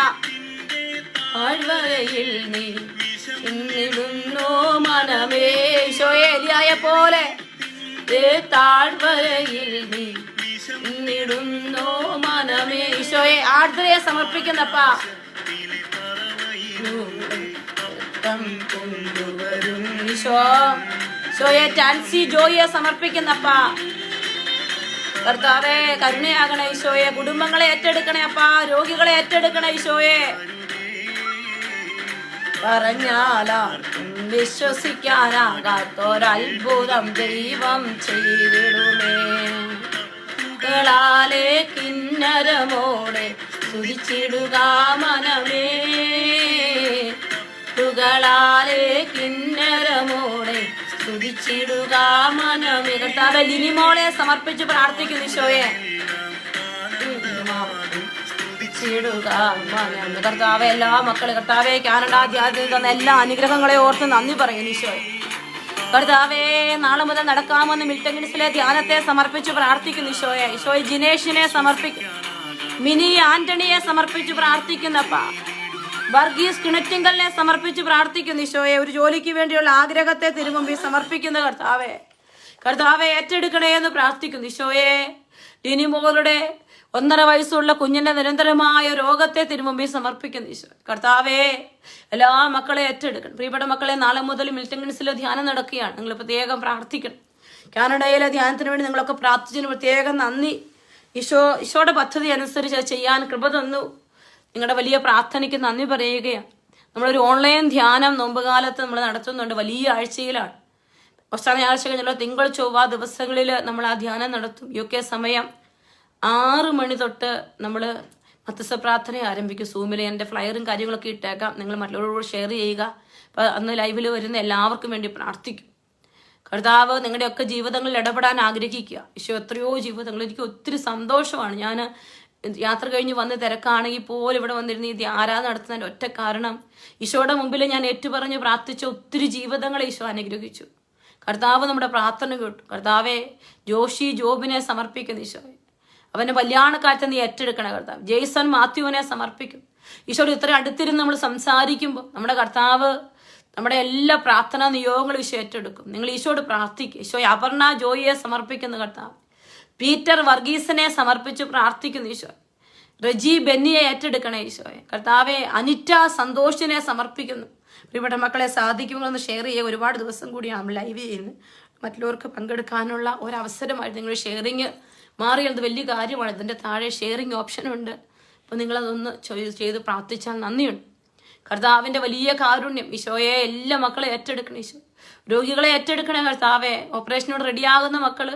താഴ്വരയിൽ നീ ഇന്നിടുന്നോ മനമേ. ഈശോയെ എലിയായെ പോലെ താഴ്വരയിൽ നീ ഇന്നിടുന്നോ മനമേ. ഈശോയെ ആർദ്രയെ സമർപ്പിക്കുന്നപ്പ. ഈശോയെ ടാൻസി ജോയിയെ സമർപ്പിക്കുന്നപ്പ. കർത്താവേ കരുണയാകണേ ഈശോയെ. കുടുംബങ്ങളെ ഏറ്റെടുക്കണേ അപ്പ. രോഗികളെ ഏറ്റെടുക്കണേ ഈശോയെ. പറഞ്ഞാലാർക്കും വിശ്വസിക്കാനാകാത്തൊരത്ഭുതം ദൈവം ചെയ്തിടുമേ. കളാലെ കിന്നരമോടെ സ്തുതിച്ചിടുക മനമേ. കളാലെ കിന്നരമോടെ സ്തുതിച്ചിടുക മനമേ. കർത്താവേ ലിനിമോളെ സമർപ്പിച്ച് പ്രാർത്ഥിക്കുന്നു ഈശോയെ. കർത്താവെ എല്ലാ മക്കളെ കർത്താവെ കാനഡ ധ്യാനത്തിൽ തന്ന എല്ലാ അനുഗ്രഹങ്ങളെ ഓർത്ത് നന്ദി പറയുന്നു ഈശോയെ. കർത്താവേ നാളെ മുതൽ നടക്കാമെന്ന് മിൽട്ടൺ കിൻസിലെ ധ്യാനത്തെ സമർപ്പിച്ച് പ്രാർത്ഥിക്കുന്നു ഈശോയെ. ഈശോയെ ജിനേഷിനെ സമർപ്പിക്കുന്നു. മിനി ആന്റണിയെ സമർപ്പിച്ച് പ്രാർത്ഥിക്കുന്നപ്പ. വർഗീസ് കിണറ്റിങ്കലിനെ സമർപ്പിച്ച് പ്രാർത്ഥിക്കുന്നു ഈശോയെ. ഒരു ജോലിക്ക് വേണ്ടിയുള്ള ആഗ്രഹത്തെ തിരുമുമ്പിൽ സമർപ്പിക്കുന്ന കർത്താവെ ഏറ്റെടുക്കണേ എന്ന് പ്രാർത്ഥിക്കുന്നു ഈശോയെ. ലിനിമോളുടെ 1.5 വയസ്സുള്ള കുഞ്ഞിന്റെ നിരന്തരമായ രോഗത്തെ തിരുമുമ്പിൽ സമർപ്പിക്കുന്നു ഈശോ. കർത്താവേ എല്ലാ മക്കളെ ഏറ്റെടുക്കണം. പ്രിയപ്പെട്ട മക്കളെ നാളെ മുതൽ മിൽട്ടൺ കിൻസിലെ ധ്യാനം നടക്കുകയാണ്. നിങ്ങൾ പ്രത്യേകം പ്രാർത്ഥിക്കണം. കാനഡയിലെ ധ്യാനത്തിന് വേണ്ടി നിങ്ങളൊക്കെ പ്രാർത്ഥിച്ചതിന് പ്രത്യേകം നന്ദി. ഈശോയുടെ പദ്ധതി അനുസരിച്ച് ചെയ്യാൻ കൃപ തന്നു. നിങ്ങളുടെ വലിയ പ്രാർത്ഥനയ്ക്ക് നന്ദി പറയുകയാണ്. നമ്മളൊരു ഓൺലൈൻ ധ്യാനം നോമ്പുകാലത്ത് നമ്മൾ നടത്തുന്നുണ്ട്. വലിയ ആഴ്ചയിലാണ്. അവസാന ആഴ്ച കഴിഞ്ഞുള്ള തിങ്കൾ ചൊവ്വ ദിവസങ്ങളിൽ നമ്മൾ ആ ധ്യാനം നടത്തും. UK സമയം 6 മണി തൊട്ട് നമ്മൾ മധ്യസ്ഥ പ്രാർത്ഥന ആരംഭിക്കും. സൂമിൽ എൻ്റെ ഫ്ലയറും കാര്യങ്ങളൊക്കെ ഇട്ടേക്കാം. നിങ്ങൾ മറ്റുള്ളവരോട് ഷെയർ ചെയ്യുക. അപ്പോൾ അന്ന് ലൈവിൽ വരുന്ന എല്ലാവർക്കും വേണ്ടി പ്രാർത്ഥിക്കും. കർത്താവ് നിങ്ങളുടെയൊക്കെ ജീവിതങ്ങളിൽ ഇടപെടാൻ ആഗ്രഹിക്കുക. ഈശോ എത്രയോ ജീവിതങ്ങൾ. എനിക്ക് ഒത്തിരി സന്തോഷമാണ്. ഞാൻ യാത്ര കഴിഞ്ഞ് വന്ന് തിരക്കാണെങ്കിൽ പോലും ഇവിടെ വന്നിരുന്ന് ഈ ആരാധന നടത്തുന്നതിൻ്റെ ഒറ്റ കാരണം ഈശോയുടെ മുമ്പിൽ ഞാൻ ഏറ്റുപറഞ്ഞ് പ്രാർത്ഥിച്ച ഒത്തിരി ജീവിതങ്ങളെ ഈശോ അനുഗ്രഹിച്ചു. കർത്താവ് നമ്മുടെ പ്രാർത്ഥന കേട്ടു. കർത്താവെ ജോബിനെ സമർപ്പിക്കുന്നു ഈശോയെ. അവൻ്റെ കല്യാണക്കാലത്ത് നീ ഏറ്റെടുക്കണ കർത്താവ്. ജെയ്സൺ മാത്യുവിനെ സമർപ്പിക്കും. ഈശോയോട് ഇത്ര അടുത്തിരുന്ന് നമ്മൾ സംസാരിക്കുമ്പോൾ നമ്മുടെ കർത്താവ് നമ്മുടെ എല്ലാ പ്രാർത്ഥനാ നിയോഗങ്ങളും ഈശോ ഏറ്റെടുക്കും. നിങ്ങൾ ഈശോയോട് പ്രാർത്ഥിക്കുക. ഈശോയെ അപർണ ജോയിയെ സമർപ്പിക്കുന്ന കർത്താവ്. പീറ്റർ വർഗീസിനെ സമർപ്പിച്ച് പ്രാർത്ഥിക്കുന്നു ഈശോ. റജി ബെന്നിയെ ഏറ്റെടുക്കണേ ഈശോയെ. കർത്താവെ അനിറ്റ സന്തോഷിനെ സമർപ്പിക്കുന്നു. പ്രിയപ്പെട്ട മക്കളെ സാധിക്കുമ്പോൾ ഒന്ന് ഷെയർ ചെയ്യുക. ഒരുപാട് ദിവസം കൂടിയാണ് നമ്മൾ ലൈവ് ചെയ്യുന്നത്. മറ്റുള്ളവർക്ക് പങ്കെടുക്കാനുള്ള ഒരവസരമായിട്ട് നിങ്ങൾ ഷെയറിങ് മാറിയത് വലിയ കാര്യമാണ്. ഇതിൻ്റെ താഴെ ഷെയറിങ് ഓപ്ഷനുണ്ട്. അപ്പോൾ നിങ്ങളതൊന്ന് ചെയ്ത് പ്രാർത്ഥിച്ചാൽ നന്ദിയുണ്ട്. കർത്താവിൻ്റെ വലിയ കാരുണ്യം ഈശോയെ എല്ലാ മക്കളെ ഏറ്റെടുക്കണം ഈശോ. രോഗികളെ ഏറ്റെടുക്കണേ കർത്താവെ. ഓപ്പറേഷനോട് റെഡിയാകുന്ന മക്കള്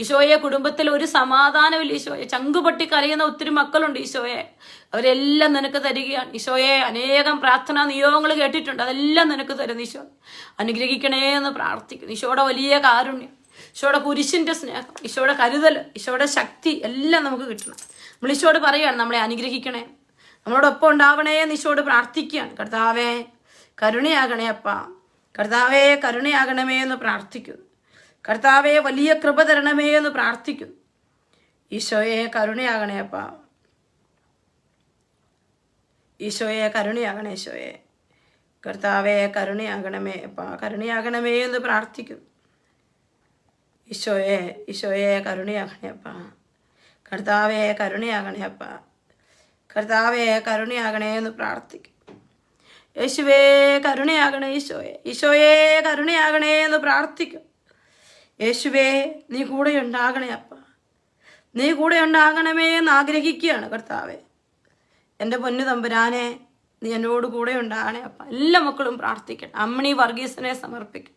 ഈശോയെ. കുടുംബത്തിൽ ഒരു സമാധാനമില്ല ഈശോയെ. ചങ്കുപൊട്ടി കരയുന്ന ഒത്തിരി മക്കളുണ്ട് ഈശോയെ. അവരെല്ലാം നിനക്ക് തരികയാണ് ഈശോയെ. അനേകം പ്രാർത്ഥനാ നിയോഗങ്ങൾ കേട്ടിട്ടുണ്ട്. അതെല്ലാം നിനക്ക് തരുന്നു ഈശോ. അനുഗ്രഹിക്കണേ എന്ന് പ്രാർത്ഥിക്കുന്നു. ഈശോയുടെ വലിയ കാരുണ്യം, ഈശോയുടെ കുരിശിന്റെ സ്നേഹം, ഈശോയുടെ കരുതൽ, ഈശോയുടെ ശക്തി എല്ലാം നമുക്ക് കിട്ടണം. നമ്മൾ ഈശോയോട് പറയുകയാണ് നമ്മളെ അനുഗ്രഹിക്കണേ, നമ്മളോടൊപ്പം ഉണ്ടാവണേ എന്ന് ഈശോയോട് പ്രാർത്ഥിക്കുകയാണ്. കർത്താവേ കരുണയാകണേ അപ്പ. കർത്താവേ കരുണയാകണമേ എന്ന് പ്രാർത്ഥിക്കുന്നു. കർത്താവേ വലിയ കൃപ തരണമേ എന്ന് പ്രാർത്ഥിക്കുന്നു. ഈശോയെ കരുണയാകണേ അപ്പ. ഈശോയെ കരുണയാകണേ ഈശോയെ. കർത്താവേ കരുണയാകണമേ അപ്പ. കരുണയാകണമേ എന്ന് പ്രാർത്ഥിക്കുന്നു. ഈശോയെ കരുണയാകണേ അപ്പ. കർത്താവേ കരുണയാകണേ അപ്പ. കർത്താവേ കരുണയാകണേ എന്ന് പ്രാർത്ഥിക്കും. യേശുവേ കരുണയാകണേ ഈശോയെ. ഈശോയെ കരുണയാകണേ എന്ന് പ്രാർത്ഥിക്കും. യേശുവേ നീ കൂടെ ഉണ്ടാകണേ അപ്പ. നീ കൂടെ ഉണ്ടാകണമേ എന്ന് ആഗ്രഹിക്കുകയാണ് കർത്താവേ. എൻ്റെ പൊന്നു തമ്പുരാനെ നീ എന്നോട് കൂടെ ഉണ്ടാകണേ അപ്പ. എല്ലാ മക്കളും പ്രാർത്ഥിക്കണം. അമ്മണി വർഗീസിനെ സമർപ്പിക്കും.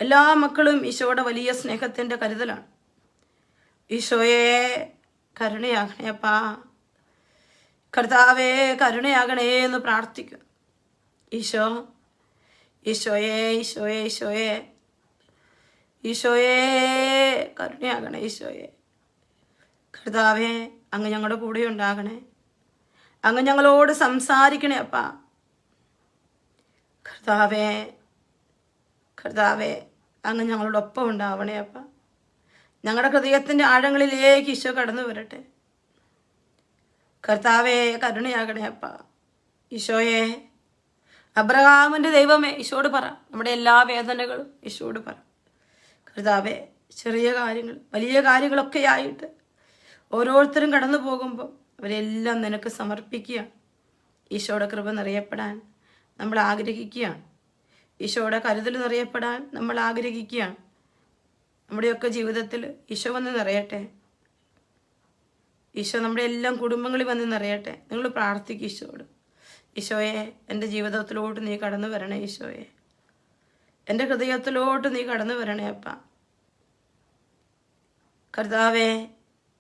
എല്ലാ മക്കളും ഈശോയുടെ വലിയ സ്നേഹത്തിൻ്റെ കരുതലാണ്. ഈശോയെ കരുണയാകണേ അപ്പ. കർത്താവേ കരുണയാകണേ എന്ന് പ്രാർത്ഥിക്കും. ഈശോയെ ഈശോയെ ഈശോയെ ഈശോയെ കരുണയാകണേ. ഈശോയെ കർത്താവേ, അങ്ങ് ഞങ്ങളുടെ കൂടെ ഉണ്ടാകണേ. അങ്ങ് ഞങ്ങളോട് സംസാരിക്കണേ അപ്പാ. കർത്താവേ അങ്ങ് ഞങ്ങളോടൊപ്പം ഉണ്ടാവണേ അപ്പ. ഞങ്ങളുടെ ഹൃദയത്തിൻ്റെ ആഴങ്ങളിലേക്ക് ഈശോ കടന്നു വരട്ടെ. കർത്താവേ കരുണയാകണേ അപ്പ. ഈശോയെ അബ്രഹാമിൻ്റെ ദൈവമേ, ഈശോട് പറ നമ്മുടെ എല്ലാ വേദനകളും ഈശോട് പറ. കർത്താവേ, ചെറിയ കാര്യങ്ങൾ വലിയ കാര്യങ്ങളൊക്കെ ആയിട്ട് ഓരോരുത്തരും കടന്നു പോകുമ്പോൾ അവരെല്ലാം നിനക്ക് സമർപ്പിക്കുകയാണ്. ഈശോയുടെ കൃപ നിറയപ്പെടാൻ നമ്മൾ ആഗ്രഹിക്കുകയാണ്. ഈശോയുടെ കരുതൽ നിറയപ്പെടാൻ നമ്മൾ ആഗ്രഹിക്കുകയാണ്. നമ്മുടെയൊക്കെ ജീവിതത്തിൽ ഈശോ വന്ന് നിറയട്ടെ. ഈശോ നമ്മുടെ എല്ലാം കുടുംബങ്ങളിൽ വന്ന് നിറയട്ടെ. നിങ്ങൾ പ്രാർത്ഥിക്കും ഈശോയോട്. ഈശോയെ, എൻ്റെ ജീവിതത്തിലോട്ട് നീ കടന്നു വരണേ. ഈശോയെ, എൻ്റെ ഹൃദയത്തിലോട്ട് നീ കടന്നു വരണേ അപ്പ. കർത്താവേ,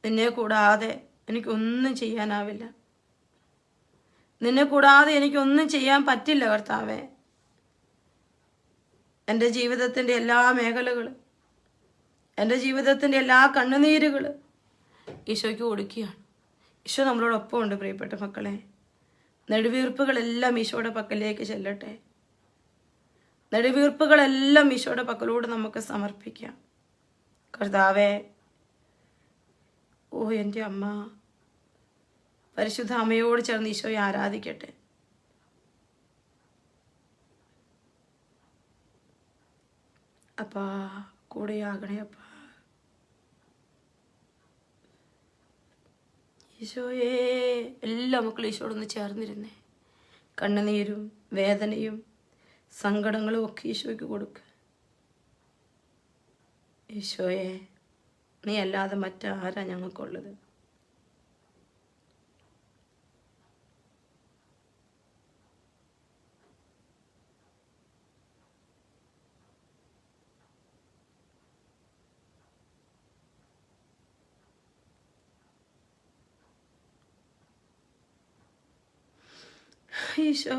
നിന്നെ കൂടാതെ എനിക്കൊന്നും ചെയ്യാനാവില്ല. നിന്നെ കൂടാതെ എനിക്കൊന്നും ചെയ്യാൻ പറ്റില്ല കർത്താവേ. എൻ്റെ ജീവിതത്തിൻ്റെ എല്ലാ മേഖലകളും, എൻ്റെ ജീവിതത്തിൻ്റെ എല്ലാ കണ്ണുനീരുകൾ ഈശോയ്ക്ക് കൊടുക്കുകയാണ്. ഈശോ നമ്മളോടൊപ്പം ഉണ്ട് പ്രിയപ്പെട്ട മക്കളെ. നെടുവീർപ്പുകളെല്ലാം ഈശോയുടെ പക്കലേക്ക് ചെല്ലട്ടെ. നെടുവീർപ്പുകളെല്ലാം ഈശോയുടെ പക്കലോട് നമുക്ക് സമർപ്പിക്കാം. കർത്താവേ, ഓ എൻ്റെ അമ്മ, പരിശുദ്ധ അമ്മയോട് ചേർന്ന് ഈശോയെ ആരാധിക്കട്ടെ. അപ്പാ കൂടെയാകണേ അപ്പാ. ഈശോയെ, എല്ലാ മക്കളും ഈശോടൊന്ന് ചേർന്നിരുന്നേ. കണ്ണുനീരും വേദനയും സങ്കടങ്ങളും ഒക്കെ ഈശോയ്ക്ക് കൊടുക്കുക. ഈശോയെ, നീ അല്ലാതെ മറ്റാരാ ഞങ്ങൾക്കുള്ളത്? ഈശോ,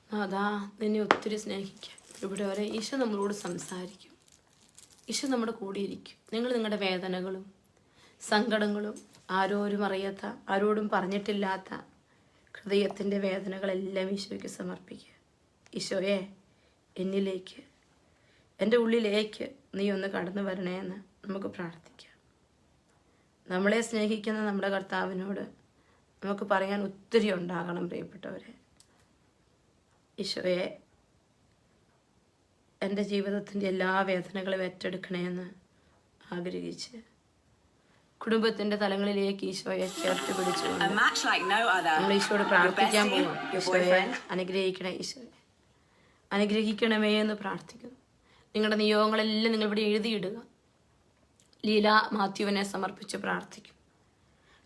അതാ നിന്നെ ഒത്തിരി സ്നേഹിക്കാം. ഇവിടെ വരെ ഈശോ നമ്മളോട് സംസാരിക്കും. ഈശോ നമ്മുടെ കൂടെ ഇരിക്കും. നിങ്ങൾ നിങ്ങളുടെ വേദനകളും സങ്കടങ്ങളും ആരോരും അറിയാത്ത, ആരോടും പറഞ്ഞിട്ടില്ലാത്ത ഹൃദയത്തിൻ്റെ വേദനകളെല്ലാം ഈശോയ്ക്ക് സമർപ്പിക്കുക. ഈശോയെ, എന്നിലേക്ക്, എൻ്റെ ഉള്ളിലേക്ക് നീ ഒന്ന് കടന്നു വരണേ എന്ന് നമുക്ക് പ്രാർത്ഥിക്കാം. നമ്മളെ സ്നേഹിക്കുന്ന നമ്മുടെ കർത്താവിനോട് നമുക്ക് പറയാൻ ഒത്തിരി ഉണ്ടാകണം പ്രിയപ്പെട്ടവരെ. ഈശോയെ, എൻ്റെ ജീവിതത്തിൻ്റെ എല്ലാ വേദനകളും ഏറ്റെടുക്കണേന്ന് ആഗ്രഹിച്ച് കുടുംബത്തിൻ്റെ തലങ്ങളിലേക്ക് ഈശോയെ ചേർത്ത് പിടിച്ചുകൊണ്ട് നമ്മൾ ഈശോയോട് പ്രാർത്ഥിക്കാൻ പോവാം. ഈശോയെ അനുഗ്രഹിക്കണേ. ഈശോയെ അനുഗ്രഹിക്കണമേ എന്ന് പ്രാർത്ഥിക്കുന്നു. നിങ്ങളുടെ നിയോഗങ്ങളെല്ലാം നിങ്ങൾ ഇവിടെ എഴുതിയിടുക. ലീല മാത്യുവിനെ സമർപ്പിച്ച് പ്രാർത്ഥിക്കും.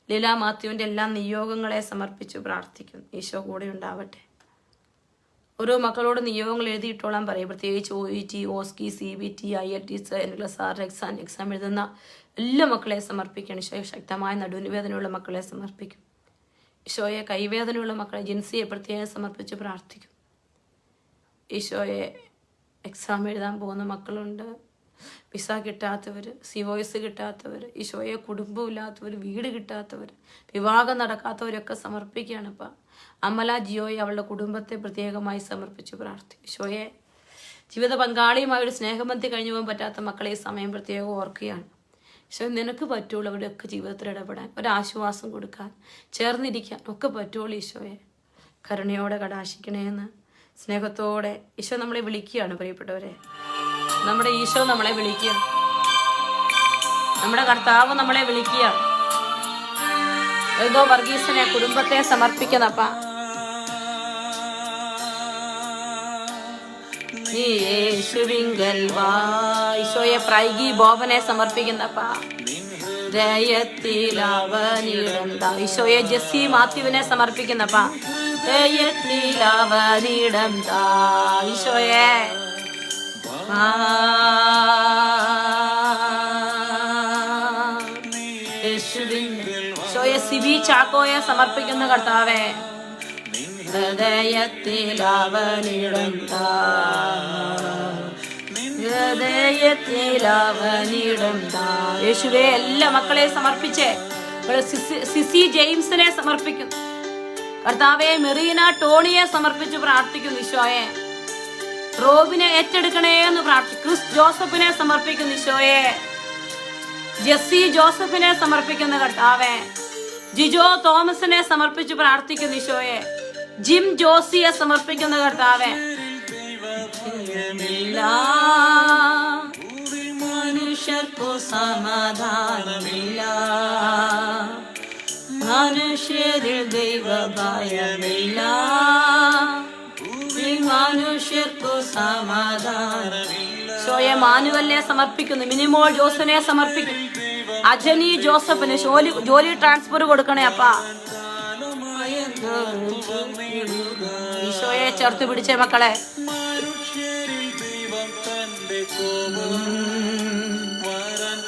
ലീല മാത്യുവിൻ്റെ എല്ലാ നിയോഗങ്ങളെ സമർപ്പിച്ച് പ്രാർത്ഥിക്കും. ഈശോ കൂടെ ഉണ്ടാവട്ടെ. ഓരോ മക്കളോട് നിയോഗങ്ങൾ എഴുതിയിട്ടോളാൻ പറയും. പ്രത്യേകിച്ച് OET, OSCE, CBT, IITs, NCLEX, exam എഴുതുന്ന എല്ലാ മക്കളെ സമർപ്പിക്കണം. ഈശോയെ ശക്തമായ നടുവേദനയുള്ള മക്കളെ സമർപ്പിക്കും. ഈശോയെ കൈവേദനയുള്ള മക്കളെ, ജിൻസിയെ പ്രത്യേകം സമർപ്പിച്ച് പ്രാർത്ഥിക്കും. ഈശോയെ എക്സാം എഴുതാൻ പോകുന്ന മക്കളുണ്ട്, വിസ കിട്ടാത്തവർ, COS കിട്ടാത്തവർ, ഈശോയെ കുടുംബമില്ലാത്തവർ, വീട് കിട്ടാത്തവർ, വിവാഹം നടക്കാത്തവരൊക്കെ സമർപ്പിക്കുകയാണ്. ഇപ്പം അമല ജിയോയെ അവളുടെ കുടുംബത്തെ പ്രത്യേകമായി സമർപ്പിച്ച് പ്രാർത്ഥിക്കും. ഈശോയെ ജീവിത പങ്കാളിയുമായി ഒരു സ്നേഹബന്ധി കഴിഞ്ഞു പോകാൻ പറ്റാത്ത മക്കളെ ഈ സമയം പ്രത്യേകം ഓർക്കുകയാണ്. ഈശോ, നിനക്ക് പറ്റുള്ളൂ അവരുടെയൊക്കെ ജീവിതത്തിൽ ഇടപെടാൻ, ഒരാശ്വാസം കൊടുക്കാൻ, ചേർന്നിരിക്കാൻ ഒക്കെ പറ്റുള്ളൂ. ഈശോയെ കരുണയോടെ കടാശിക്കണേന്ന് സ്നേഹത്തോടെ ഈശോ നമ്മളെ വിളിക്കുകയാണ് പ്രിയപ്പെട്ടവരെ. നമ്മുടെ ഈശോ നമ്മളെ വിളിക്കുക, നമ്മുടെ കർത്താവ് നമ്മളെ വിളിക്കുക. ഏതോ വർഗീസിനെ കുടുംബത്തെ സമർപ്പിക്കുന്നപ്പ. യേശുവിങ്കൽ വാ. ഈശോയെ പ്രൈഗി ബോബനെ സമർപ്പിക്കുന്നപ്പ. ദയത്തിലവനിടന്ത. ഈശോയെ ജെസ്സി മാത്യുവിനെ സമർപ്പിക്കുന്നപ്പ. ദയത്തിലവനിടന്ത. ഈശോയെ യേശുവിൻ. ഈശോയെ സിബി ചാക്കോയെ സമർപ്പിക്കുന്ന കർത്താവേ. ഹൃദയത്തിൽ അവനിടം താ, ഹൃദയത്തിൽ അവനിടം താ. യേശുവേ, എല്ലാ മക്കളെ സമർപ്പിച്ചേ. സിസി ജെയിംസിനെ സമർപ്പിക്കുന്നു കർത്താവെ. മെറീന ടോണിയെ സമർപ്പിച്ച് പ്രാർത്ഥിക്കുന്നു ഈശോയെ. റോബിനെ ഏറ്റെടുക്കണേ എന്ന് പ്രാർത്ഥിക്കുന്നു. ക്രിസ് ജോസഫിനെ സമർപ്പിക്കുന്നു ഈശോയെ. ജെസ്സി ജോസഫിനെ സമർപ്പിക്കുന്ന കർത്താവെ. ജിജോ തോമസിനെ സമർപ്പിച്ച് പ്രാർത്ഥിക്കുന്നു ഈശോയെ. ജിം ജോസിയെ സമർപ്പിക്കുന്ന കർത്താവെ. മനുഷ്യർക്കു സമാധാനമില്ല, മനുഷ്യരിൽ ദൈവഭയമില്ല, മനുഷ്യർക്കു സമാധാനമില്ല. ഷോയെ മാനുവലിനെ സമർപ്പിക്കുന്നു. മിനിമോൾ ജോസിനെ സമർപ്പിക്കുന്നു. അജനി ജോസഫിന് ജോലി ട്രാൻസ്ഫർ കൊടുക്കണേ അപ്പാ. ഈശോയെ ചേർത്ത് പിടിച്ചേ മക്കളെ.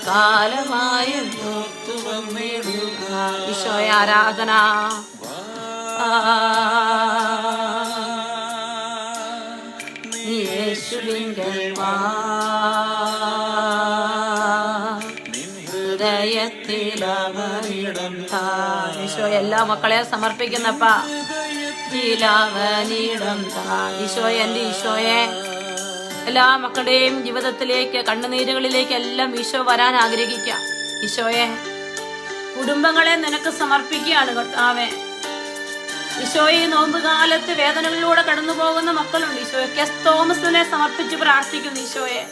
കാലമായി ഈശോയെ ആരാധന. യേശുവിങ്കൽ വാ, ഹൃദയത്തിൽ അവനിടം താ. ഈശോ എല്ലാ മക്കളെ സമർപ്പിക്കുന്നപ്പാ. അവനിടം താ. ഈശോയെ, എൻ്റെ ഈശോയെ, എല്ലാ മക്കളുടെയും ജീവിതത്തിലേക്ക്, കണ്ണുനീരുകളിലേക്ക് എല്ലാം ഈശോ വരാൻ ആഗ്രഹിക്കാം. ഈശോയെ, കുടുംബങ്ങളെ നിനക്ക് സമർപ്പിക്കുകയാണ് കർത്താവേ. ഈശോയെ, നോമ്പുകാലത്ത് വേദനകളിലൂടെ കടന്നു പോകുന്ന മക്കളുണ്ട് ഈശോയെ. കെസ് തോമസിനെ സമർപ്പിച്ച് പ്രാർത്ഥിക്കുന്നു ഈശോയെ.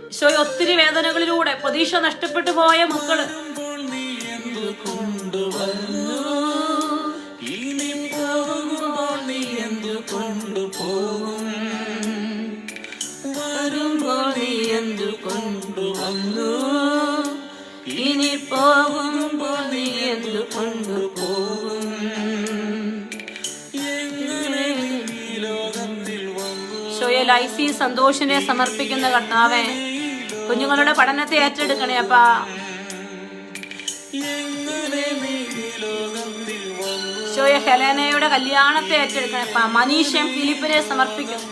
ഈശോയെ, ഒത്തിരി വേദനകളിലൂടെ പ്രതീക്ഷ നഷ്ടപ്പെട്ടു പോയ മക്കള് കൊണ്ടുവന്നു, ഇനി പോകുമ്പോൾ നീ എന്തു കൊണ്ടുപോകും. ഷോയൽ ഐസി സന്തോഷിനെ സമർപ്പിക്കുന്ന കർത്താവേ. കുഞ്ഞുങ്ങളുടെ പഠനത്തെ ഏറ്റെടുക്കണേ അപ്പാ. ഷോയ ഹെലേനയുടെ കല്യാണത്തെ ഏറ്റെടുക്കണേ അപ്പാ. മനീഷം ഫിലിപ്പിനെ സമർപ്പിക്കുന്നു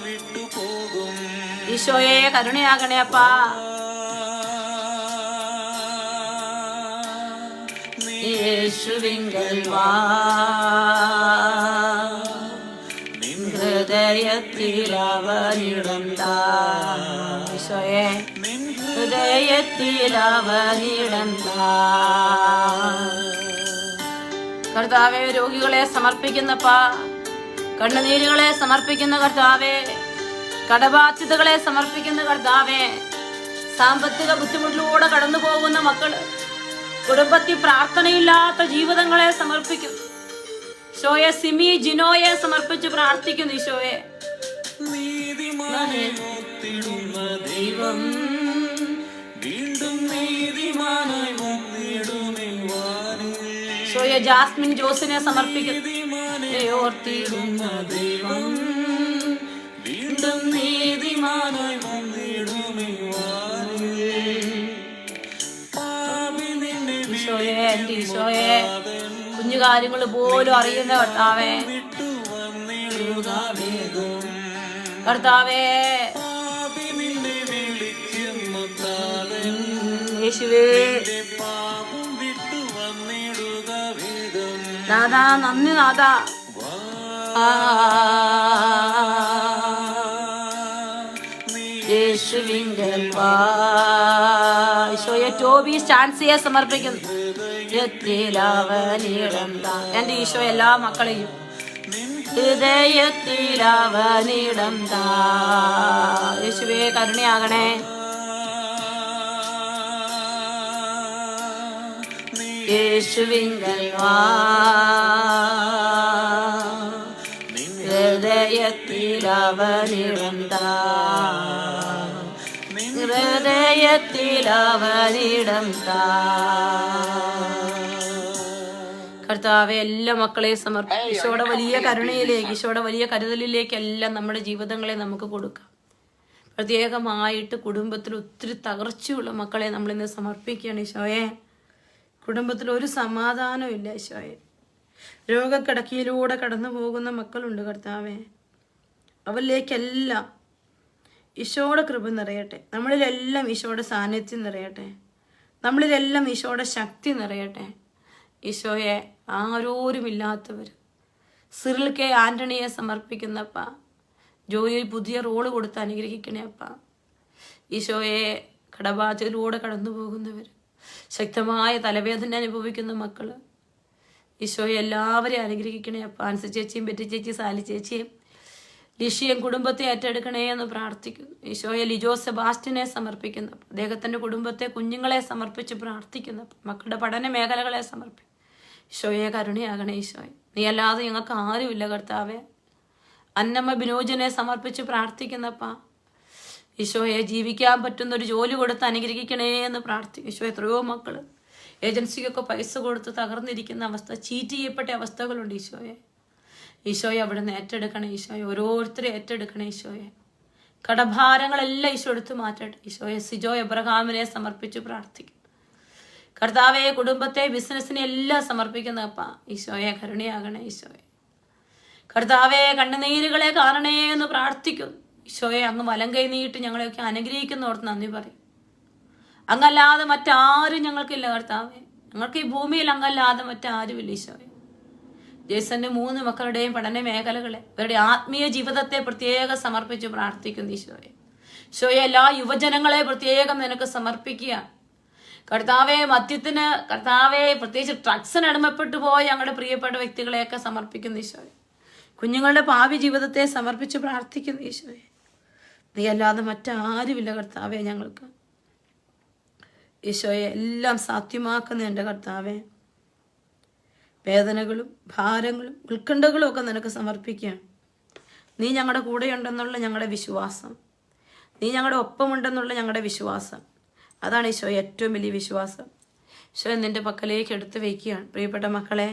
ഈശോയെ. കരുണയാകണേ അപ്പാ. യേശുവിങ്കൽ വാ, ഹൃദയത്തിൽ അവനിടം താ. ഈശോയെ, ഹൃദയത്തിൽ അവനിടം താ. കർത്താവേ, രോഗികളെ സമർപ്പിക്കുന്നപ്പാ. കണ്ണുനീരുകളെ സമർപ്പിക്കുന്ന കർത്താവേ. കടബാധ്യതകളെ സമർപ്പിക്കുന്ന കർത്താവേ. സാമ്പത്തിക ബുദ്ധിമുട്ടിലൂടെ കടന്നു പോകുന്ന മക്കള്, കുടുംബത്തിൽ പ്രാർത്ഥനയില്ലാത്ത ജീവിതങ്ങളെ സമർപ്പിക്കും ഈശോയെ. സിമി ജിനോയെ സമർപ്പിച്ച് പ്രാർത്ഥിക്കുന്നു ഈശോയെ. ദൈവം ഈശോയെ. ജാസ്മിൻ ജോസിനെ സമർപ്പിക്കുന്നു. ദൈവം വീണ്ടും നീതിമാനായി ഈശോയെ, കുഞ്ഞു കാര്യങ്ങൾ പോലും അറിയുന്ന കർത്താവേ. കർത്താവേ, യേശുവേ, നാഥാ നന്ദി നാഥാ. യേശുവിങ്കൽ വാ. ഈശോയെ, ടോബി സ്റ്റാൻസിയെ സമർപ്പിക്കുന്നു. എന്റെ ഈശോ എല്ലാ മക്കളെയും ഹൃദയത്തിൽ അവനിടം താ. യേശുവേ, കരുണയാകണേ. യേശുവിങ്കൽ വാ, ഹൃദയത്തിൽ അവനിടം താ. ഹൃദയത്തിൽ അവനിടം താ. കർത്താവെ, എല്ലാ മക്കളെയും സമർപ്പിക്കും. ഈശോയുടെ വലിയ കരുണയിലേക്ക്, ഈശോയുടെ വലിയ കരുതലിലേക്ക് എല്ലാം നമ്മുടെ ജീവിതങ്ങളെ നമുക്ക് കൊടുക്കാം. പ്രത്യേകമായിട്ട് കുടുംബത്തിൽ ഒത്തിരി തകർച്ചയുള്ള മക്കളെ നമ്മളിന്ന് സമർപ്പിക്കുകയാണ് ഈശോയെ. കുടുംബത്തിൽ ഒരു സമാധാനവും ഇല്ല ഈശോയെ. രോഗക്കിടക്കിയിലൂടെ കടന്നു പോകുന്ന മക്കളുണ്ട് കർത്താവേ. അവരിലേക്കെല്ലാം ഈശോയുടെ കൃപ നിറയട്ടെ. നമ്മളിലെല്ലാം ഈശോയുടെ സാന്നിധ്യം നിറയട്ടെ. നമ്മളിലെല്ലാം ഈശോയുടെ ശക്തി നിറയട്ടെ. ഈശോയെ, ആരോരുമില്ലാത്തവർ സിറിൽ കെ ആന്റണിയെ സമർപ്പിക്കുന്നപ്പ, ജോയിൽ പുതിയ റോള് കൊടുത്ത് അനുഗ്രഹിക്കണേ അപ്പ. ഈശോയെ, കടബാധ്യതയിലൂടെ കടന്നു പോകുന്നവർ, ശക്തമായ തലവേദന അനുഭവിക്കുന്ന മക്കൾ, ഈശോയെ എല്ലാവരെയും അനുഗ്രഹിക്കണേ അപ്പ. ആൻസി ചേച്ചിയും ബെറ്റി ചേച്ചി, സാലി ചേച്ചിയും ലിഷിയും കുടുംബത്തെ ഏറ്റെടുക്കണേ എന്ന് പ്രാർത്ഥിക്കുന്നു. ഈശോയെ, ലിജോ സെബാസ്റ്റിനെ സമർപ്പിക്കുന്നു. അദ്ദേഹത്തിൻ്റെ കുടുംബത്തെ, കുഞ്ഞുങ്ങളെ സമർപ്പിച്ച് പ്രാർത്ഥിക്കുന്നു. മക്കളുടെ പഠന മേഖലകളെ സമർപ്പിക്കും. ഈശോയെ, കരുണയാകണേ ഈശോയെ. നീ അല്ലാതെ ഞങ്ങൾക്ക് ആരുമില്ല കർത്താവേ. അന്നമ്മ ബിനോജിനെ സമർപ്പിച്ച് പ്രാർത്ഥിക്കുന്നപ്പ, ഈശോയെ, ജീവിക്കാൻ പറ്റുന്നൊരു ജോലി കൊടുത്ത് അനുഗ്രഹിക്കണേ എന്ന് പ്രാർത്ഥിക്കും. ഈശോ, എത്രയോ മക്കൾ ഏജൻസിക്കൊക്കെ പൈസ കൊടുത്ത് തകർന്നിരിക്കുന്ന അവസ്ഥ, ചീറ്റ് ചെയ്യപ്പെട്ട അവസ്ഥകളുണ്ട്. ഈശോയെ അവിടെ നിന്ന് ഏറ്റെടുക്കണേ ഈശോയെ. ഓരോരുത്തരും ഏറ്റെടുക്കണേ ഈശോയെ. കടഭാരങ്ങളെല്ലാം ഈശോ എടുത്ത് മാറ്റട്ടെ ഈശോയെ. സിജോ എബ്രഹാമിനെ സമർപ്പിച്ച് പ്രാർത്ഥിക്കും. കർത്താവെ, കുടുംബത്തെ, ബിസിനസ്സിനെ എല്ലാം സമർപ്പിക്കുന്നപ്പ, ഈശോയെ, കരുണയാകണേ ഈശോയെ. കർത്താവെ, കണ്ണുനീരുകളെ കാണണേ എന്ന് പ്രാർത്ഥിക്കുന്നു. ഈശോയെ, അങ്ങ് വലം കൈ നീട്ടി ഞങ്ങളെയൊക്കെ അനുഗ്രഹിക്കുന്നോർത്ത് നന്ദി പറയും. അങ്ങല്ലാതെ മറ്റാരും ഞങ്ങൾക്കില്ല കർത്താവെ. ഞങ്ങൾക്ക് ഈ ഭൂമിയിൽ അങ്ങല്ലാതെ മറ്റാരുമില്ല ഈശോയെ. ജേസന്റെ 3 മക്കളുടെയും പഠന മേഖലകളെ, അവരുടെ ആത്മീയ ജീവിതത്തെ പ്രത്യേകം സമർപ്പിച്ച് പ്രാർത്ഥിക്കുന്നു ഈശോയെ. ഈശോയെ, എല്ലാ യുവജനങ്ങളെ പ്രത്യേകം നിനക്ക് സമർപ്പിക്കുക കർത്താവെ. മദ്യത്തിന് കർത്താവെ, പ്രത്യേകിച്ച് ഡ്രഗ്സിന് അടിമപ്പെട്ടു പോയ ഞങ്ങളുടെ പ്രിയപ്പെട്ട വ്യക്തികളെയൊക്കെ സമർപ്പിക്കുന്നു ഈശോയെ. കുഞ്ഞുങ്ങളുടെ ഭാവി ജീവിതത്തെ സമർപ്പിച്ച് പ്രാർത്ഥിക്കുന്നു ഈശോയെ. നീ അല്ലാതെ മറ്റാരുമില്ല കർത്താവെ ഞങ്ങൾക്ക്. ഈശോയെ, എല്ലാം സാധ്യമാക്കുന്ന എൻ്റെ കർത്താവെ, വേദനകളും ഭാരങ്ങളും ഉത്കണ്ഠകളും ഒക്കെ നിനക്ക് സമർപ്പിക്കുകയാണ്. നീ ഞങ്ങളുടെ കൂടെയുണ്ടെന്നുള്ള ഞങ്ങളുടെ വിശ്വാസം, നീ ഞങ്ങളുടെ ഒപ്പമുണ്ടെന്നുള്ള ഞങ്ങളുടെ വിശ്വാസം, അതാണ് ഈശോ ഏറ്റവും വലിയ വിശ്വാസം. ഈശോ നിൻ്റെ പക്കലേക്ക് എടുത്ത് വയ്ക്കുകയാണ്. പ്രിയപ്പെട്ട മക്കളെ,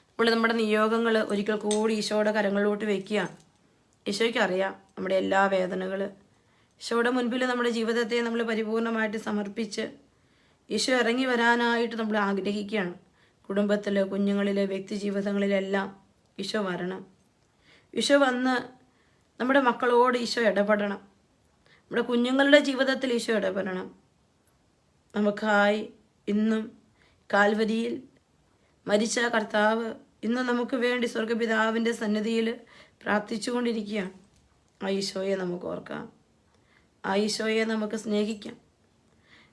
നമ്മൾ നമ്മുടെ നിയോഗങ്ങൾ ഒരിക്കൽ കൂടി ഈശോയുടെ കരങ്ങളിലോട്ട് വയ്ക്കുകയാണ്. ഈശോയ്ക്ക് അറിയാം നമ്മുടെ എല്ലാ വേദനകൾ. ഈശോയുടെ മുൻപിൽ നമ്മുടെ ജീവിതത്തെ നമ്മൾ പരിപൂർണമായിട്ട് സമർപ്പിച്ച് ഈശോ ഇറങ്ങി വരാനായിട്ട് നമ്മൾ ആഗ്രഹിക്കുകയാണ്. കുടുംബത്തിൽ, കുഞ്ഞുങ്ങളിൽ, വ്യക്തി ജീവിതങ്ങളിലെല്ലാം ഈശോ വരണം. ഈശോ വന്ന് നമ്മുടെ മക്കളോട് ഈശോ ഇടപെടണം. നമ്മുടെ കുഞ്ഞുങ്ങളുടെ ജീവിതത്തിൽ ഈശോ ഇടപെടണം. നമുക്കായി ഇന്നും കാൽവരിയിൽ മരിച്ച കർത്താവ് ഇന്നും നമുക്ക് വേണ്ടി സ്വർഗപിതാവിൻ്റെ സന്നിധിയിൽ പ്രാർത്ഥിച്ചുകൊണ്ടിരിക്കുകയാണ്. ആ ഈശോയെ നമുക്ക് ഓർക്കാം. ആ ഈശോയെ നമുക്ക് സ്നേഹിക്കാം.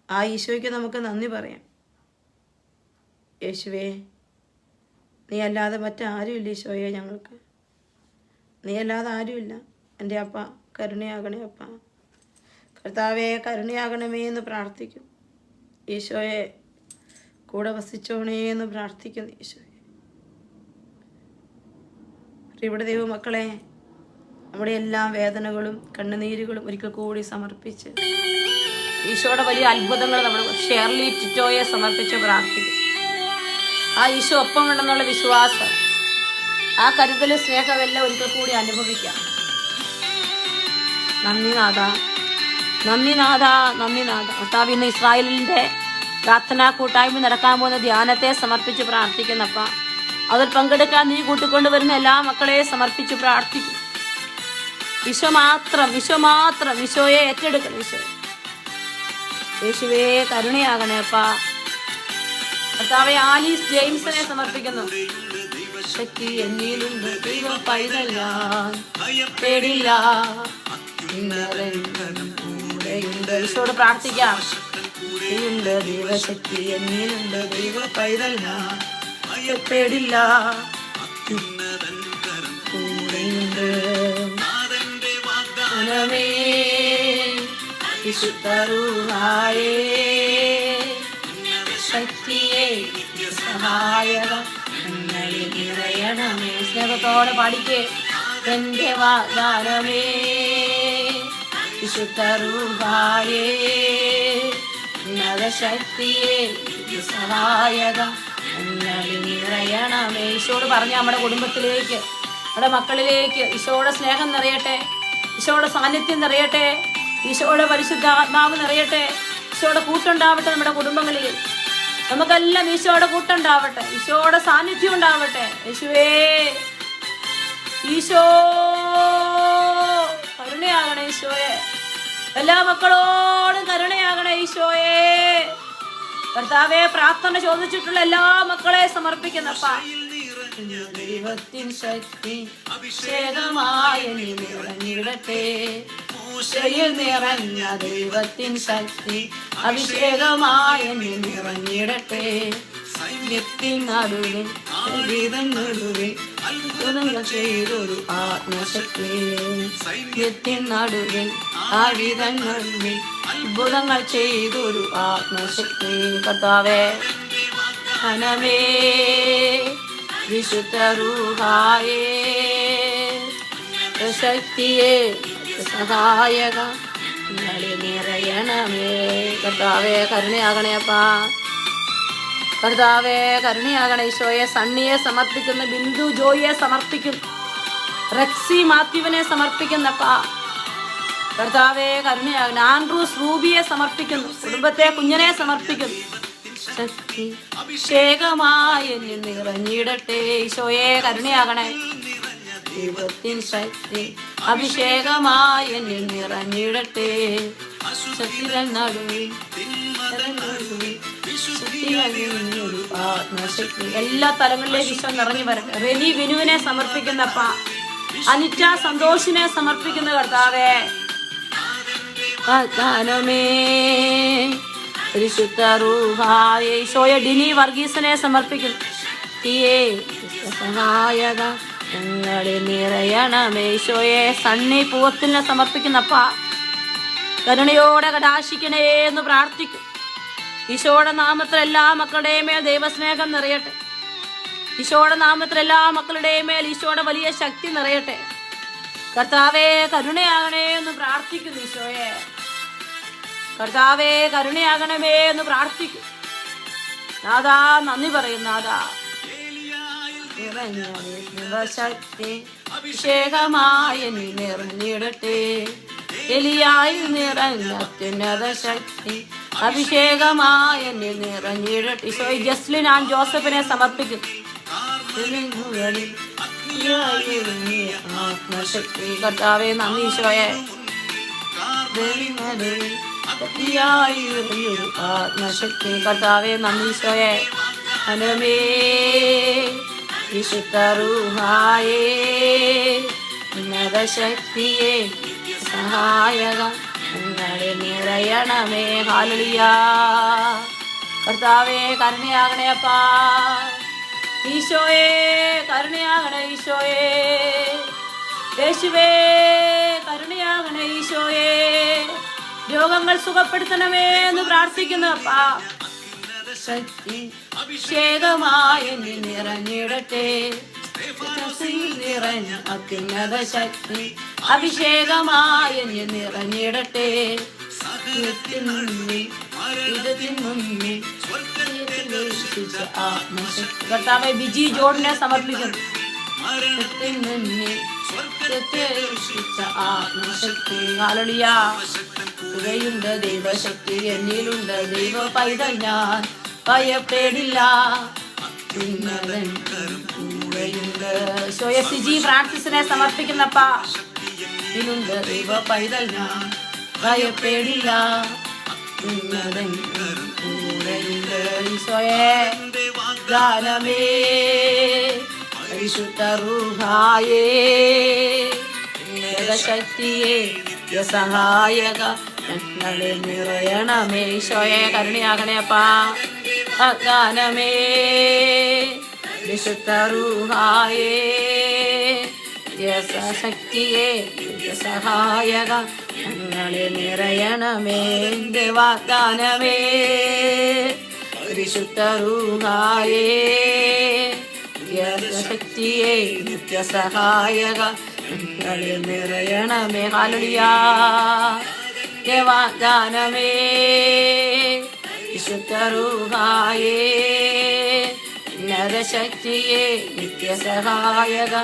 ആ ഈശോയ്ക്ക് നമുക്ക് നന്ദി പറയാം. യേശുവേ, നീ അല്ലാതെ മറ്റാരുമില്ല ഈശോയെ ഞങ്ങൾക്ക്. നീ അല്ലാതെ ആരുമില്ല. എൻ്റെ അപ്പ, കരുണയാകണേ അപ്പ. കർത്താവെ, കരുണയാകണമേ എന്ന് പ്രാർത്ഥിക്കും. ഈശോയെ, കൂടെ വസിച്ചോണേ എന്ന് പ്രാർത്ഥിക്കുന്നു ഈശോയെ. ഇവിടെ ദൈവമക്കളെ, നമ്മുടെ എല്ലാ വേദനകളും കണ്ണുനീരുകളും ഒരിക്കൽ കൂടി സമർപ്പിച്ച് ഈശോയുടെ വലിയ അത്ഭുതങ്ങൾ നമ്മൾ ഷേർലി ടിറ്റോയെ സമർപ്പിച്ച് പ്രാർത്ഥിക്കും. ആ ഈശോ ഒപ്പം ഉണ്ടെന്നുള്ള വിശ്വാസം, ആ കരുതൽ, സ്നേഹമെല്ലാം ഒരിക്കൽ കൂടി അനുഭവിക്കാം. നന്ദി നാഥ, നന്ദി നാഥ, നന്ദി നാഥ. കർത്താവ് ഇന്ന് ഇസ്രായേലിൻ്റെ പ്രാർത്ഥനാ കൂട്ടായ്മ നടക്കാൻ പോകുന്ന ധ്യാനത്തെ സമർപ്പിച്ച് പ്രാർത്ഥിക്കുന്നപ്പ, അതിൽ പങ്കെടുക്കാൻ നീ കൂട്ടിക്കൊണ്ടുവരുന്ന എല്ലാ മക്കളെയും സമർപ്പിച്ച് പ്രാർത്ഥിക്കും. ഈശോ മാത്രം, ഈശോ മാത്രം, ഈശോയെ ഏറ്റെടുക്കണം. ഈശോ, യേശുവേ, കരുണയാകണേ അപ്പ. കർത്താവെ, ആലീസ് ജെയിംസിനെ സമർപ്പിക്കുന്നു. ശക്തി എന്നിലുണ്ട്, ദൈവം പൈതല്ല, പേടില്ല, ഈശോട് പ്രാർത്ഥിക്കാം. ദൈവശക്തി എന്നിലുണ്ട്, ദൈവം പൈതല്ല, പേടില്ല, കൂടെയുണ്ട്. വിശുദ്ധരൂഹായേ, ശക്തിയെ സഹായക നിറയണമേ. സ്നേഹത്തോടെ പാടിക്കേ. എന്റെ വാഗ്ദാനമേ, വിശുദ്ധരൂഹായേ, ശക്തിയെ സഹായക നിറയണമേ. ഈശോട് പറഞ്ഞ നമ്മുടെ കുടുംബത്തിലേക്ക്, നമ്മുടെ മക്കളിലേക്ക് ഈശോയുടെ സ്നേഹം നിറയട്ടെ, ഈശോയുടെ സാന്നിധ്യം നിറയട്ടെ, ഈശോയുടെ പരിശുദ്ധ ആത്മാവ് നിറയട്ടെ, ഈശോയുടെ കൂട്ടുണ്ടാവട്ടെ നമ്മുടെ കുടുംബങ്ങളിൽ. നമുക്കെല്ലാം ഈശോയുടെ കൂട്ടുണ്ടാവട്ടെ, ഈശോയുടെ സാന്നിധ്യം ഉണ്ടാവട്ടെ. യേശുവേ, ഈശോ കരുണയാകണേ ഈശോയെ. എല്ലാ മക്കളോടും കരുണയാകണേ ഈശോയെ. കർത്താവെ, പ്രാർത്ഥന ചോദിച്ചിട്ടുള്ള എല്ലാ മക്കളെ സമർപ്പിക്കുന്നപ്പ ദൈവത്തിൻ ശക്തി അഭിഷേകമായി നിറഞ്ഞിടട്ടെ. മൂശയിൽ നിറഞ്ഞ ദൈവത്തിൻ ശക്തി അഭിഷേകമായി നിറഞ്ഞിടട്ടെ. സൈന്യത്തിൻ നടുവിൽ അത്ഭുതങ്ങൾ ചെയ്തൊരു ആത്മശക്തി. സൈന്യത്തിൻ നടുവിൽ ആയുധങ്ങളിൽ അത്ഭുതങ്ങൾ ചെയ്തൊരു ആത്മശക്തി. കർത്താവേ, ധനമേ വിശുദ്ധ റൂഹായേ, ശക്തിയെ സഹായക നിറയണമേ. കർത്താവേ, കരുണയാകണേ അപ്പാ. കർത്താവേ, കരുണയാകണേ ഈശോയെ. സണ്ണിയെ സമർപ്പിക്കുന്നു, ബിന്ദു ജോയിയെ സമർപ്പിക്കുന്നു, റെക്സി മാത്യുവിനെ സമർപ്പിക്കുന്നപ്പാ. കർത്താവേ, കരുണയാകണേ. ആൻഡ്രൂസ് റൂബിയെ സമർപ്പിക്കുന്നു, കുടുംബത്തെ കുഞ്ഞിനെ സമർപ്പിക്കുന്നു. ശക്തി അഭിഷേകമായി നിറഞ്ഞിടട്ടെ. ഈശോയെ, കരുണയാകണേ. ദൈവത്തിൻ ശക്തി അഭിഷേകമായി നിറഞ്ഞിടട്ടെ. ശക്തികൾ നടുവിൽ ആത്മശക്തി എല്ലാ തലങ്ങളിലേക്ക് ഈശോ നിറഞ്ഞു വരട്ടെ. റെനി വിനുവിനെ സമർപ്പിക്കുന്നപ്പ, അനിറ്റ സന്തോഷിനെ സമർപ്പിക്കുന്ന കർത്താവേ. വാഗ്ദാനമേ പരിശുദ്ധ റൂഹായേ. ഈശോയെ, ഡിനി വർഗീസിനെ സമർപ്പിക്കുന്നു. സഹായക ഞങ്ങളെ നിറയണമേ. ഈശോയെ, സണ്ണി പൂവത്തിനെ സമർപ്പിക്കുന്നപ്പ, കരുണയോടെ കടാശിക്കണേ എന്ന് പ്രാർത്ഥിക്കും. ഈശോയുടെ നാമത്തിൽ എല്ലാ മക്കളുടെയും മേൽ ദൈവസ്നേഹം നിറയട്ടെ. ഈശോയുടെ നാമത്തിൽ എല്ലാ മക്കളുടെയും മേൽ ഈശോയുടെ വലിയ ശക്തി നിറയട്ടെ. കർത്താവേ, കരുണയാകണേ എന്ന് പ്രാർത്ഥിക്കുന്നു. ഈശോയെ, കർത്താവേ, കരുണയാകണമേ എന്ന് പ്രാർത്ഥിക്കും. നാഥാ, നന്ദി പറയും. നാഥാ, ശക്തി അഭിഷേകമായി നിറഞ്ഞിടട്ടെ. എലിയായി നിറഞ്ഞ അത്യുന്നത ശക്തി അഭിഷേകമായി നിറഞ്ഞിടട്ടെ. ഈശോയെ, ജസ്ലിൻ ആൻഡ് ജോസഫിനെ സമർപ്പിക്കുന്നു. ആത്മശക്തി. കർത്താവേ, നന്ദി ഈശോയെ. ആത്മശക്തി. കർത്താവേ, നന്ദി ഈശോയെ. അനമേ വിശുദ്ധ റൂഹായേ, ഉന്നത ശക്തിയെ സഹായക ഞങ്ങളെ നിറയണമേ. ഹല്ലേലൂയ. കർത്താവേ, കരുണയാകണേ അപ്പാ. ഈശോയെ, കരുണയാകണേ ഈശോയെ. യേശുവേ, കരുണയാകണേ ഈശോയെ. രോഗങ്ങൾ സുഖപ്പെടുത്തണമേ എന്ന് പ്രാർത്ഥിക്കുന്നു അപ്പാ. ശക്തി അഭിഷേകമായി നിറഞ്ഞിടട്ടെ. നിറഞ്ഞ അത്യുന്നത ശക്തി അഭിഷേകമായി നിറഞ്ഞിടട്ടെ. കർത്താവേ, ബിജി ജോർഡിനെ സമർപ്പിക്കുന്നു. ആത്മശക്തി. ഹല്ലേലൂയ. ഇവയുണ്ട് ദൈവശക്തി എന്നിലുണ്ട്, ദൈവ പൈതൽ ഞാൻ ഭയപ്പെടില്ല. സിജി ഫ്രാൻസിസിനെ സമർപ്പിക്കുന്നപ്പ, ഇതിലുണ്ട് ദൈവ പൈതൽ ഞാൻ ഭയപ്പെടില്ല. ഈശോയെ, ഗാനമേ പരിശുദ്ധ റൂഹായേ, ശക്തിയെ സഹായക ഞങ്ങളെ നിറയണമേ. ഈശോയെ, കരുണയാകണേ അപ്പാ. ഗാനമേ വിശുദ്ധ റൂഹായേ, ശക്തിയെ സഹായക ഞങ്ങളെ നിറയണമേ. വാഗ്ദാനമേ വിശുദ്ധ റൂഹായേ, ശക്തിയെ നിത്യസഹായക ഞങ്ങളെ നിറയണമേ. ഹല്ലേലൂയ. വാഗ്ദാനമേ വിശുദ്ധ റൂഹായേ, ശക്തിയെ നിത്യസഹായക.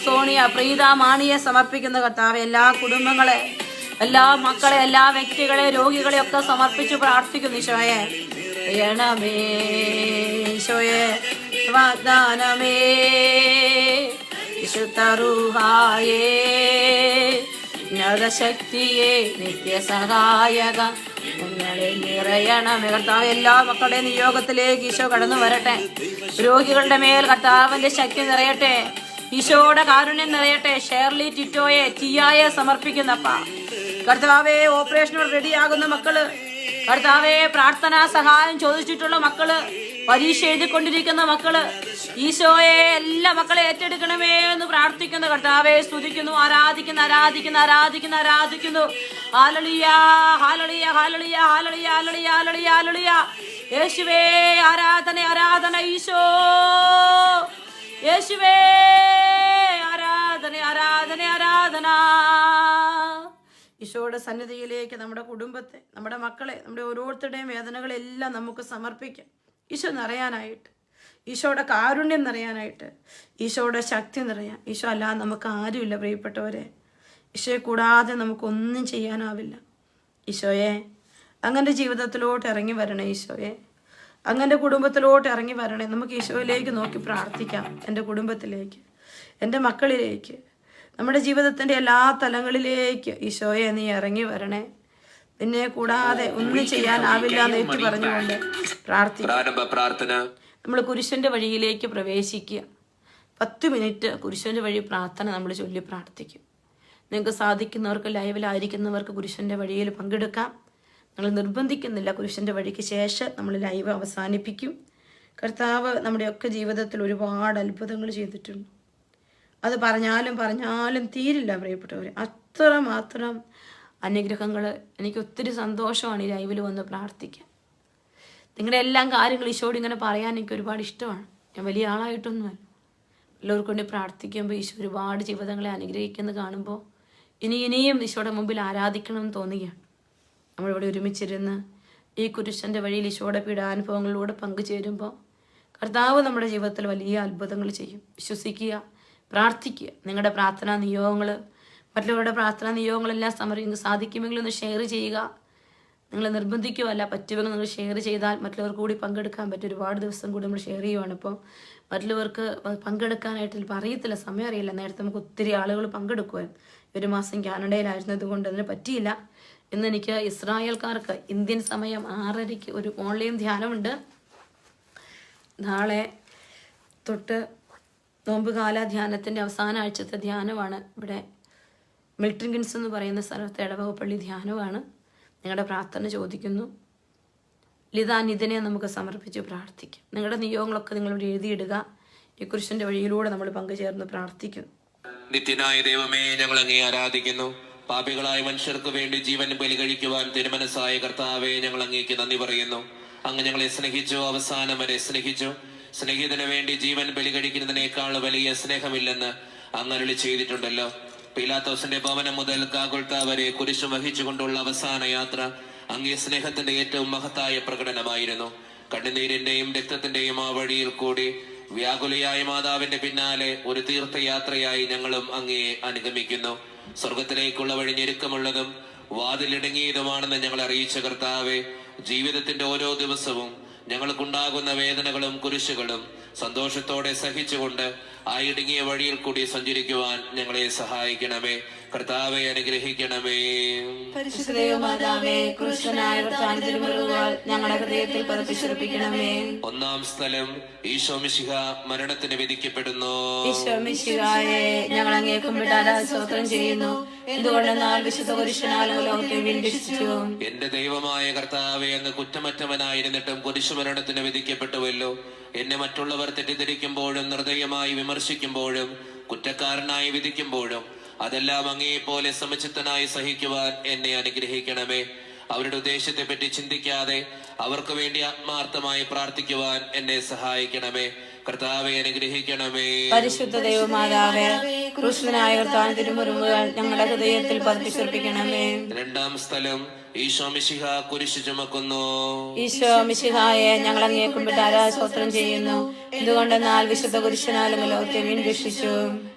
സോണിയ പ്രീത മാണിയെ സമർപ്പിക്കുന്ന കർത്താവ് എല്ലാ കുടുംബങ്ങളെ എല്ലാ മക്കളെ, എല്ലാ വ്യക്തികളെ, രോഗികളെ ഒക്കെ സമർപ്പിച്ച് പ്രാർത്ഥിക്കുന്നു. ഈശോയെ ണമേ, ഈശോയെ വാഗ്ദാനമേ, വിശുദ്ധ റൂഹായേ, ശക്തിയെ, നിത്യസഹായക ഞങ്ങളിൽ നിറയണമേ. കർത്താവ് എല്ലാ മക്കളുടെ നിയോഗത്തിലേക്ക് ഈശോ കടന്നു വരട്ടെ. രോഗികളുടെ മേൽ കർത്താവിന്റെ ശക്തി നിറയട്ടെ. ഈശോയുടെ കാരുണ്യം നിറയട്ടെ. ഷേർലി ടിറ്റോയെ, ടിയായെ സമർപ്പിക്കുന്നപ്പ കർത്താവെ, ഓപ്പറേഷന് റെഡിയാകുന്ന മക്കള്, കർത്താവെ, പ്രാർത്ഥനാ സഹായം ചോദിച്ചിട്ടുള്ള മക്കള്, പരീക്ഷ എഴുതിക്കൊണ്ടിരിക്കുന്ന മക്കള്, ഈശോയെ എല്ലാ മക്കളെ ഏറ്റെടുക്കണമേ എന്ന് പ്രാർത്ഥിക്കുന്നു. കർത്താവെ സ്തുതിക്കുന്നു, ആരാധിക്കുന്നു, ആരാധിക്കുന്നു, ആരാധിക്കുന്നു, ആരാധിക്കുന്നു. Hallelujah, hallelujah, hallelujah, hallelujah, hallelujah, hallelujah, hallelujah. യേശുവേ ആരാധന, ആരാധന. ഈശോ, യേശുവേ ആരാധന, ആരാധന, ആരാധന. ഈശോയുടെ സന്നിധിയിലേക്ക് നമ്മുടെ കുടുംബത്തെ, നമ്മുടെ മക്കളെ, നമ്മുടെ ഓരോരുത്തരുടെയും വേദനകളെല്ലാം നമുക്ക് സമർപ്പിക്കാം. ഈശോ നിറയാനായിട്ട്, ഈശോയുടെ കാരുണ്യം നിറയാനായിട്ട്, ഈശോയുടെ ശക്തി നിറയാൻ. ഈശോ അല്ലാതെ നമുക്ക് ആരുമില്ല പ്രിയപ്പെട്ടവരെ. ഈശോയെ കൂടാതെ നമുക്കൊന്നും ചെയ്യാനാവില്ല. ഈശോയെ അങ്ങൻ്റെ ജീവിതത്തിലോട്ട് ഇറങ്ങി വരണേ. ഈശോയെ അങ്ങൻ്റെ കുടുംബത്തിലോട്ട് ഇറങ്ങി വരണേ. നമുക്ക് ഈശോയിലേക്ക് നോക്കി പ്രാർത്ഥിക്കാം. എൻ്റെ കുടുംബത്തിലേക്ക്, എൻ്റെ മക്കളിലേക്ക്, നമ്മുടെ ജീവിതത്തിൻ്റെ എല്ലാ തലങ്ങളിലേക്ക് ഈശോയെ നീ ഇറങ്ങി വരണേ. നിന്നെ കൂടാതെ ഒന്നും ചെയ്യാനാവില്ല എന്ന് ഏറ്റു പറഞ്ഞുകൊണ്ട് പ്രാർത്ഥന. നമ്മൾ കുരിശന്റെ വഴിയിലേക്ക് പ്രവേശിക്കുക. 10 മിനിറ്റ് കുരിശന്റെ വഴി പ്രാർത്ഥന നമ്മൾ ചൊല്ലി പ്രാർത്ഥിക്കും. നിങ്ങൾക്ക് സാധിക്കുന്നവർക്ക്, ലൈവിലായിരിക്കുന്നവർക്ക് കുരിശന്റെ വഴിയിൽ പങ്കെടുക്കാം. നമ്മൾ നിർബന്ധിക്കുന്നില്ല. കുരിശന്റെ വഴിക്ക് ശേഷം നമ്മൾ ലൈവ് അവസാനിപ്പിക്കും. കർത്താവ് നമ്മുടെയൊക്കെ ജീവിതത്തിൽ ഒരുപാട് അത്ഭുതങ്ങൾ ചെയ്തിട്ടുണ്ട്. അത് പറഞ്ഞാലും തീരില്ല പ്രിയപ്പെട്ടവർ. അത്രമാത്രം അനുഗ്രഹങ്ങൾ. എനിക്ക് ഒത്തിരി സന്തോഷമാണ് ഈ ലൈവിൽ വന്ന് പ്രാർത്ഥിക്കാൻ. നിങ്ങളുടെ എല്ലാം കാര്യങ്ങൾ ഈശോയോട് ഇങ്ങനെ പറയാൻ എനിക്ക് ഒരുപാട് ഇഷ്ടമാണ്. ഞാൻ വലിയ ആളായിട്ടൊന്നുമല്ല. എല്ലാവർക്കും വേണ്ടി പ്രാർത്ഥിക്കുമ്പോൾ ഈശോ ഒരുപാട് ജീവിതങ്ങളെ അനുഗ്രഹിക്കുന്നത് കാണുമ്പോൾ ഇനിയും ഈശോയുടെ മുമ്പിൽ ആരാധിക്കണമെന്ന് തോന്നുകയാണ്. നമ്മളിവിടെ ഒരുമിച്ചിരുന്ന് ഈ കുരിശൻ്റെ വഴിയിൽ ഈശോയുടെ പീഡാനുഭവങ്ങളിലൂടെ പങ്കുചേരുമ്പോൾ കർത്താവ് നമ്മുടെ ജീവിതത്തിൽ വലിയ അത്ഭുതങ്ങൾ ചെയ്യും. വിശ്വസിക്കുക, പ്രാർത്ഥിക്കുക. നിങ്ങളുടെ പ്രാർത്ഥനാ നിയോഗങ്ങൾ, മറ്റുള്ളവരുടെ പ്രാർത്ഥനാ നിയോഗങ്ങളെല്ലാം സാധിക്കുമെങ്കിൽ ഒന്ന് ഷെയർ ചെയ്യുക. നിങ്ങൾ നിർബന്ധിക്കുകയല്ല, പറ്റുമെങ്കിൽ നിങ്ങൾ ഷെയർ ചെയ്താൽ മറ്റുള്ളവർക്ക് കൂടി പങ്കെടുക്കാൻ പറ്റും. ഒരുപാട് ദിവസം കൂടി നമ്മൾ ഷെയർ ചെയ്യുവാണ്. ഇപ്പോൾ മറ്റുള്ളവർക്ക് പങ്കെടുക്കാനായിട്ട് ഇപ്പോൾ അറിയത്തില്ല, സമയം അറിയില്ല. നേരത്തെ നമുക്ക് ഒത്തിരി ആളുകൾ പങ്കെടുക്കുമായിരുന്നു. 1 മാസം കാനഡയിലായിരുന്നത് കൊണ്ട് അതിന് പറ്റിയില്ല. ഇന്ന് എനിക്ക് ഇസ്രായേൽക്കാർക്ക് ഇന്ത്യൻ സമയം 6:30 ഒരു ഓൺലൈൻ ധ്യാനമുണ്ട്. നാളെ തൊട്ട് നോമ്പുകാല ധ്യാനത്തിൻ്റെ അവസാന ആഴ്ചത്തെ ധ്യാനമാണ്. ഇവിടെ മിൽട്ടൺ കിൻസ് എന്ന് പറയുന്ന സ്ഥലത്തെ ഇടവകപ്പള്ളി ധ്യാനമാണ്. നിങ്ങളുടെ പ്രാർത്ഥന ചോദിക്കുന്നു. നിതിനെ നമുക്ക് സമർപ്പിച്ച് പ്രാർത്ഥിക്കാം. നിങ്ങളുടെ നിയോഗങ്ങളൊക്കെ നിങ്ങളിവിടെ എഴുതിയിടുക. ഈ കുരിശന്റെ വഴിയിലൂടെ നമ്മൾ പങ്കുചേർന്ന് പ്രാർത്ഥിക്കുന്നു. നിത്യനായ ദൈവമേ, ഞങ്ങൾ അങ്ങേ ആരാധിക്കുന്നു. പാപികളായ മനുഷ്യർക്ക് വേണ്ടി ജീവൻ ബലി കഴിക്കുവാൻ തിരുമനസ്സായ കർത്താവെ, ഞങ്ങൾ അങ്ങേക്ക് നന്ദി പറയുന്നു. അങ്ങ് ഞങ്ങളെ സ്നേഹിച്ചു, അവസാനം വരെ സ്നേഹിച്ചു. സ്നേഹിതന് വേണ്ടി ജീവൻ ബലി കഴിക്കുന്നതിനേക്കാൾ വലിയ സ്നേഹമില്ലെന്ന് അങ്ങ് അരുളി ചെയ്തിട്ടുണ്ടല്ലോ. പീലാത്തോസിന്റെ ഭവനം മുതൽ ഗാഗുൽത്ത വരെ കുരിശ് വഹിച്ചുകൊണ്ടുള്ള അവസാന യാത്ര അങ്ങേ സ്നേഹത്തിന്റെ ഏറ്റവും മഹത്തായ പ്രകടനമായിരുന്നു. കണ്ണുനീരിന്റെയും രക്തത്തിന്റെയും ആ വഴിയിൽ കൂടി വ്യാകുലയായ മാതാവിന്റെ പിന്നാലെ ഒരു തീർത്ഥയാത്രയായി ഞങ്ങളും അങ്ങയെ അനുഗമിക്കുന്നു. സ്വർഗത്തിലേക്കുള്ള വഴി ഞെരുക്കമുള്ളതും വാതിലിടുങ്ങിയതുമാണെന്ന് ഞങ്ങൾ അറിയിച്ച കർത്താവെ, ജീവിതത്തിന്റെ ഓരോ ദിവസവും ഞങ്ങൾക്കുണ്ടാകുന്ന വേദനകളും കുരിശുകളും സന്തോഷത്തോടെ സഹിച്ചുകൊണ്ട് ആ ഇടുങ്ങിയ വഴിയിൽ കൂടി സഞ്ചരിക്കുവാൻ ഞങ്ങളെ സഹായിക്കണമേ. കർത്താവെ അനുഗ്രഹിക്കണമേ. ഞങ്ങളുടെ ഹൃദയത്തിൽ പതിപ്പിച്ചുറപ്പിക്കണമേ. 1-ാം സ്ഥലം, ഈശോ മിശിഹ മരണത്തിന് വിധിക്കപ്പെടുന്നു. ഈശോ മിശിഹായെ ഞങ്ങൾ അങ്ങേ കുമ്പിട്ട് സ്തോത്രം ചെയ്യുന്നു. എന്തുകൊണ്ടെന്നാൽ വിശുദ്ധ കുരിശനാൽ ലോകത്തെ വീണ്ടെടുത്തു. എന്റെ ദൈവമായ കർത്താവെ, അങ്ങ് കുറ്റമറ്റവനായിരുന്നിട്ടും കുരിശുമരണത്തിന് വിധിക്കപ്പെട്ടുവല്ലോ. എന്നെ മറ്റുള്ളവർ തെറ്റിദ്ധരിക്കുമ്പോഴും നിർദ്ദയമായി വിമർശിക്കുമ്പോഴും കുറ്റക്കാരനായി വിധിക്കുമ്പോഴും അതെല്ലാം അങ്ങേപോലെ സമചിത്തനായി സഹിക്കുവാൻ എന്നെ അനുഗ്രഹിക്കണമേ. അവരുടെ ഉദ്ദേശത്തെ പറ്റി ചിന്തിക്കാതെ അവർക്ക് വേണ്ടി ആത്മാർത്ഥമായി പ്രാർത്ഥിക്കുവാൻ എന്നെ സഹായിക്കണമേ. കർത്താവെ അനുഗ്രഹിക്കണമേ. പരിശുദ്ധ ദൈവമാതാവേ, ക്രൂശനായ കർത്താവിന്റെ തിരുമുറിവുകൾ ഞങ്ങളുടെ ഹൃദയത്തിൽ പതിപ്പിച്ചുറപ്പിക്കണമേ. 2-ാം സ്ഥലം, ഈശോ മിശിഹ കുരിശു ചുമക്കുന്നു. ഈശോ മിശിഹായെ ഞങ്ങൾ അങ്ങേ കുമ്പിട്ടാരാ സ്തോത്രം ചെയ്യുന്നു. എന്തുകൊണ്ടെന്നാൽ വിശുദ്ധ കുരിശനാലും ലോകത്തെ വീണ്ടും രക്ഷിച്ചു.